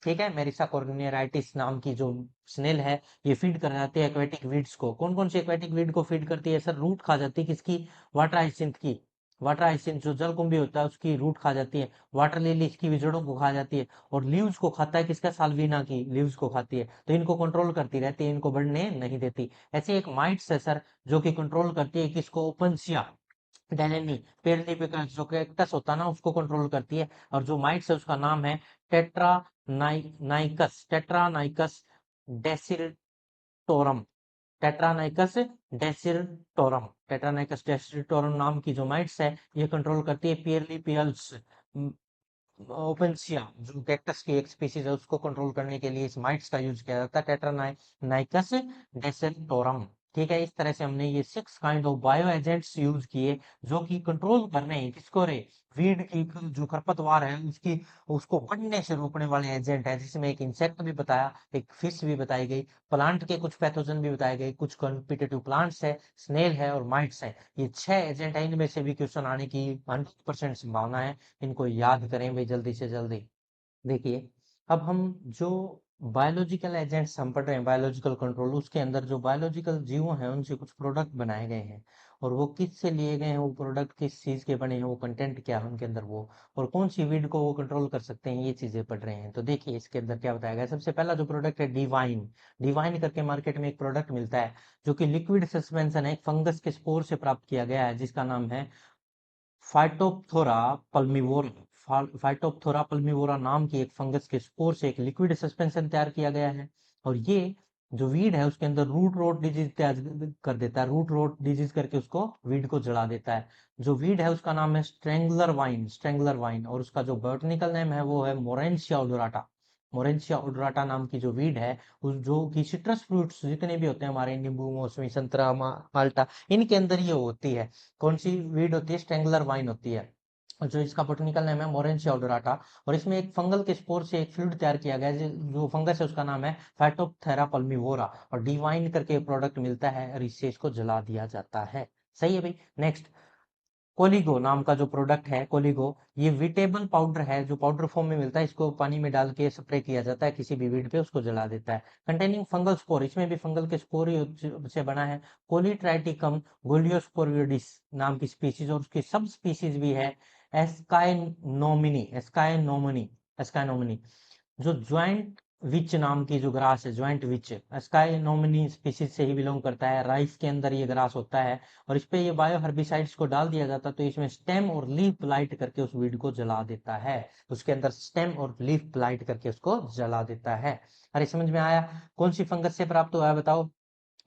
ठीक है, मेरिसा कॉर्न्युएराइटिस नाम की जो स्नेल है ये फीड कर जाती है एक्वेटिक वीड्स को। कौन कौन सी एक्वेटिक वीड को फीड करती है सर, रूट खा जाती है किसकी, वाटर हाइसिंथ की, वाटर हाइसिंथ जो जलकुंभी होता है उसकी रूट खा जाती है, वाटर लिली इसकी भी जड़ों को खा जाती है, और लीव्स को खाता है किसका, साल्विना की लीव्स को खाती है। तो इनको कंट्रोल करती रहती है, इनको बढ़ने नहीं देती। ऐसे एक माइट्स है सर जो कि कंट्रोल करती है किसको, ओपनसिया डेलेनी, पेड़ लिपिकल्स जो कैक्टस होता है ना उसको कंट्रोल करती है। और जो माइट्स है उसका नाम है टेट्रा नाइकस, टेट्रानाइकस डेसिटोरम, टेट्रानाइकस डेसिटोरम, टेट्रानाइकस डेसिटोरम नाम की जो माइट्स है ये कंट्रोल करती है पियरली पियल्स ओपेंशिया जो कैक्टस की एक स्पीसीज है उसको कंट्रोल करने के लिए इस माइट्स का यूज किया जाता है, टेट्रानाइकस डेसिटोरम। ठीक है, इस तरह से हमने ये 6 kind of bio agents use किए जो कि कंट्रोल कर रहे हैं किसको रे, वीड की जो खरपतवार है उसकी उसको बढ़ने से रोकने वाले एजेंट है, जिसमें एक इंसेक्ट भी बताया, एक फिश भी बताई गई, प्लांट के कुछ पैथोजन भी बताए गए, कुछ कॉम्पिटिटिव प्लांट्स है, स्नेल है और माइट्स है। ये 6 एजेंट है, इनमें से भी क्वेश्चन आने की 100% संभावना है। इनको याद करें भाई जल्दी से जल्दी। देखिए, अब हम जो बायोलॉजिकल एजेंट्स हम पढ़ रहे हैं, बायोलॉजिकल कंट्रोल, उसके अंदर जो बायोलॉजिकल जीव हैं उनसे कुछ प्रोडक्ट बनाए गए हैं, और वो किस से लिए गए हैं, वो प्रोडक्ट किस चीज के बने हैं, वो कंटेंट क्या है उनके अंदर वो, और कौन सी वीड को वो कंट्रोल कर सकते हैं, ये चीजें पढ़ रहे हैं। तो देखिए इसके अंदर क्या बताया गया। सबसे पहला जो प्रोडक्ट है डिवाइन, डिवाइन करके मार्केट में एक प्रोडक्ट मिलता है जो कि लिक्विड सस्पेंशन है, एक फंगस के स्पोर से प्राप्त किया गया है जिसका नाम है फाइटोप्थोरा पल्मिवोरा, फाइटोप्थोरा पल्मिवोरा नाम की एक फंगस के स्पोर से एक लिक्विड सस्पेंशन तैयार किया गया है। और ये जो वीड है उसके अंदर रूट रोट डिजीज तैयार कर देता है, रूट रोट डिजीज करके उसको वीड को जला देता है। जो वीड है उसका नाम है स्ट्रेंगलर वाइन, स्ट्रेंगलर वाइन, और उसका जो बॉटनिकल नेम है वो है मोरेंशिया ओडोराटा, मोरेंशिया ओडोराटा नाम की जो वीड है उस जो कि सिट्रस फ्रूट्स जितने भी होते हैं हमारे, नींबू मौसमी संतरा माल्टा, इनके अंदर ये होती है। कौन सी वीड होती है, स्ट्रेंगलर वाइन होती है, और जो इसका बोटनिकल नेम है मोरेंशिया ओडोराटा। और इसमें एक फंगल के स्पोर से एक फ्लूइड तैयार किया गया है जो फंगस है उसका नाम है फाइटोप्थेरा पल्मिवोरा, और डिवाइन करके प्रोडक्ट मिलता है और इससे इसको जला दिया जाता है। सही है भाई। नेक्स्ट, कोलिगो नाम का जो प्रोडक्ट है कोलिगो, ये विटेबल पाउडर है जो पाउडर फॉर्म में मिलता है, इसको पानी में डाल के स्प्रे किया जाता है किसी भी वीड पे, उसको जला देता है। कंटेनिंग फंगल स्पोर, इसमें भी फंगल के स्पोर से बना है। कोलीट्राइटिकम गोलियोस्पोरियोडिस नाम की स्पीसीज, और उसकी सब स्पीसीज भी है एस्काइनोमिनी, एस्काइनोमिनी, एस्काइनोमिनी। जो ज्वाइंट विच नाम की जो ग्रास है, ज्वाइंट विच, स्काई नोमिनी स्पीसीज से ही बिलोंग करता है। राइस के अंदर ये ग्रास होता है और इस पे ये बायो हर्बिसाइड्स को डाल दिया जाता है, तो इसमें स्टेम और लीफ ब्लाइट करके उस वीड को जला देता है। उसके अंदर स्टेम और लीफ ब्लाइट करके उसको जला देता है। अरे समझ में आया? कौन सी फंगस से प्राप्त हुआ है बताओ?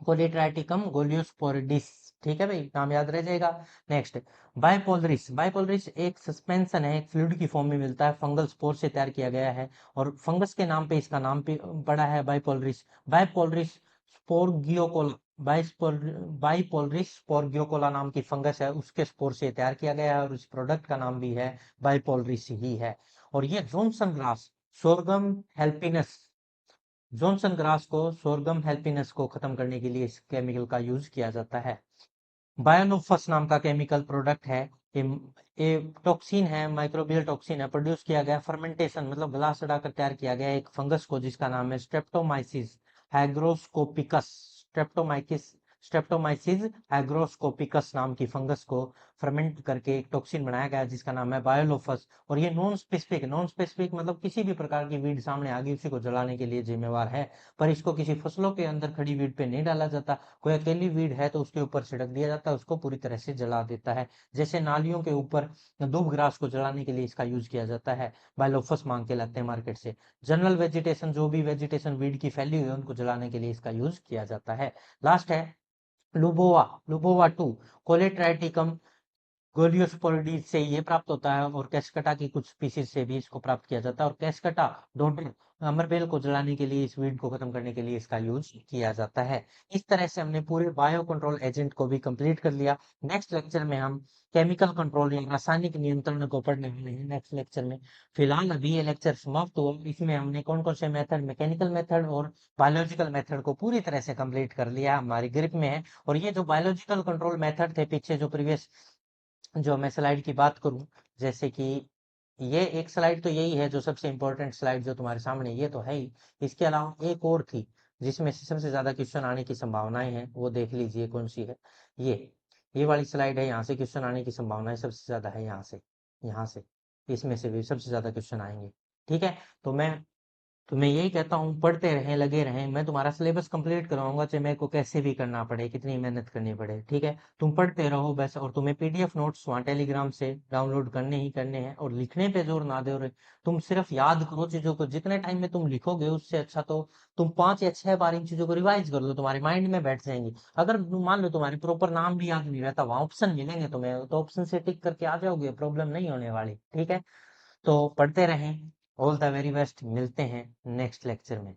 कोलेट्राइटिकम गोलियोस्पोरिडिस। ठीक है भाई, नाम याद रह जाएगा। नेक्स्ट, बाइपोलरिस। बाइपोलरिस एक सस्पेंशन है, एक फ्लूइड की फॉर्म में मिलता है, फंगल स्पोर से तैयार किया गया है और फंगस के नाम पे इसका नाम पे पड़ा है बाइपोलरिस। बाइपोलरिस स्पोरगियोकोला, बाइपोलरिस स्पोरगियोकोला नाम की फंगस है, उसके स्पोर से तैयार किया गया है और उस प्रोडक्ट का नाम भी है बाइपोलरिस ही है। और ये Johnson grass, sorghum halepense, Johnson grass को, सोरगम हेल्पिनस को खत्म करने के लिए इस केमिकल का यूज किया जाता है। बायोनोफस नाम का केमिकल प्रोडक्ट है। ये टॉक्सिन है, माइक्रोबियल टॉक्सिन है, प्रोड्यूस किया गया फर्मेंटेशन मतलब गला सड़ाकर तैयार किया गया एक फंगस को जिसका नाम है स्ट्रेप्टोमाइसिस हाइग्रोस्कोपिकस। स्ट्रेप्टोमाइसिस स्ट्रेप्टोमाइसिस हाइग्रोस्कोपिकस नाम की फंगस को फर्मेंट करके एक टॉक्सिन बनाया गया जिसका नाम है बायोलोफस। और ये नॉन स्पेसिफिक मतलब किसी भी प्रकार की वीड सामने आ गई उसी को जलाने के लिए जिम्मेवार है, पर इसको किसी फसलों के अंदर खड़ी वीड पे नहीं डाला जाता। कोई अकेली वीड है तो उसके ऊपर छिड़क दिया जाता है, उसको पूरी तरह से जला देता है। जैसे नालियों के ऊपर दूब ग्रास को जलाने के लिए इसका यूज किया जाता है। बायोलोफस मांग के लाते हैं मार्केट से। जनरल वेजिटेशन, जो भी वेजिटेशन वीड की फैली हुई है उनको जलाने के लिए इसका यूज किया जाता है। लास्ट है लुबोवा, लुबोवा टू, कोलेट्राइटिकम गोलियोस्पोरिडीज से ये प्राप्त होता है और कैस्कटा की कुछ स्पीसीज से भी इसको प्राप्त किया जाता है। और कैस्कटा डोडर अमरबेल को जलाने के लिए, इस वीड को खत्म करने के लिए इसका यूज किया जाता है। इस तरह से हमने पूरे बायो कंट्रोल एजेंट को भी कंप्लीट कर लिया। नेक्स्ट लेक्चर में हम केमिकल कंट्रोल या रासायनिक नियंत्रण को पढ़ने वाले हैं नेक्स्ट लेक्चर में। फिलहाल अभी ये लेक्चर समाप्त हुआ, इसमें हमने कौन कौन से मेथड, मैकेनिकल मेथड और बायोलॉजिकल मेथड को पूरी तरह से कंप्लीट कर लिया, हमारी ग्रिप में है। और ये जो बायोलॉजिकल कंट्रोल मेथड थे पीछे जो प्रीवियस, जो मैं स्लाइड की बात करूं, जैसे कि ये एक स्लाइड तो यही है जो सबसे इंपॉर्टेंट स्लाइड जो तुम्हारे सामने ये तो है ही। इसके अलावा एक और थी जिसमें से सबसे ज्यादा क्वेश्चन आने की संभावनाएं हैं, वो देख लीजिए कौन सी है। ये वाली स्लाइड है, यहाँ से क्वेश्चन आने की संभावनाएं सबसे ज्यादा है, यहाँ से इसमें से भी सबसे ज्यादा क्वेश्चन आएंगे। ठीक है, तो मैं यही कहता हूँ पढ़ते रहें, लगे रहें। मैं तुम्हारा सिलेबस कंप्लीट करवाऊंगा, चाहे मेरे को कैसे भी करना पड़े, कितनी मेहनत करनी पड़े। ठीक है, तुम पढ़ते रहो बस। और तुम्हें पीडीएफ नोट्स वहाँ टेलीग्राम से डाउनलोड करने ही करने हैं और लिखने पे जोर ना दो रे। तुम सिर्फ याद करो चीजों को, जितने टाइम में तुम लिखोगे उससे अच्छा तो तुम 5 या 6 बार इन चीजों को रिवाइज कर लो, तुम्हारे माइंड में बैठ जाएंगी। अगर मान लो तुम्हारे प्रॉपर नाम भी याद नहीं रहता, वहां ऑप्शन मिलेंगे तुम्हें, तो ऑप्शन से टिक करके आ जाओगे, प्रॉब्लम नहीं होने वाली। ठीक है, तो पढ़ते रहें। ऑल द वेरी बेस्ट, मिलते हैं नेक्स्ट लेक्चर में।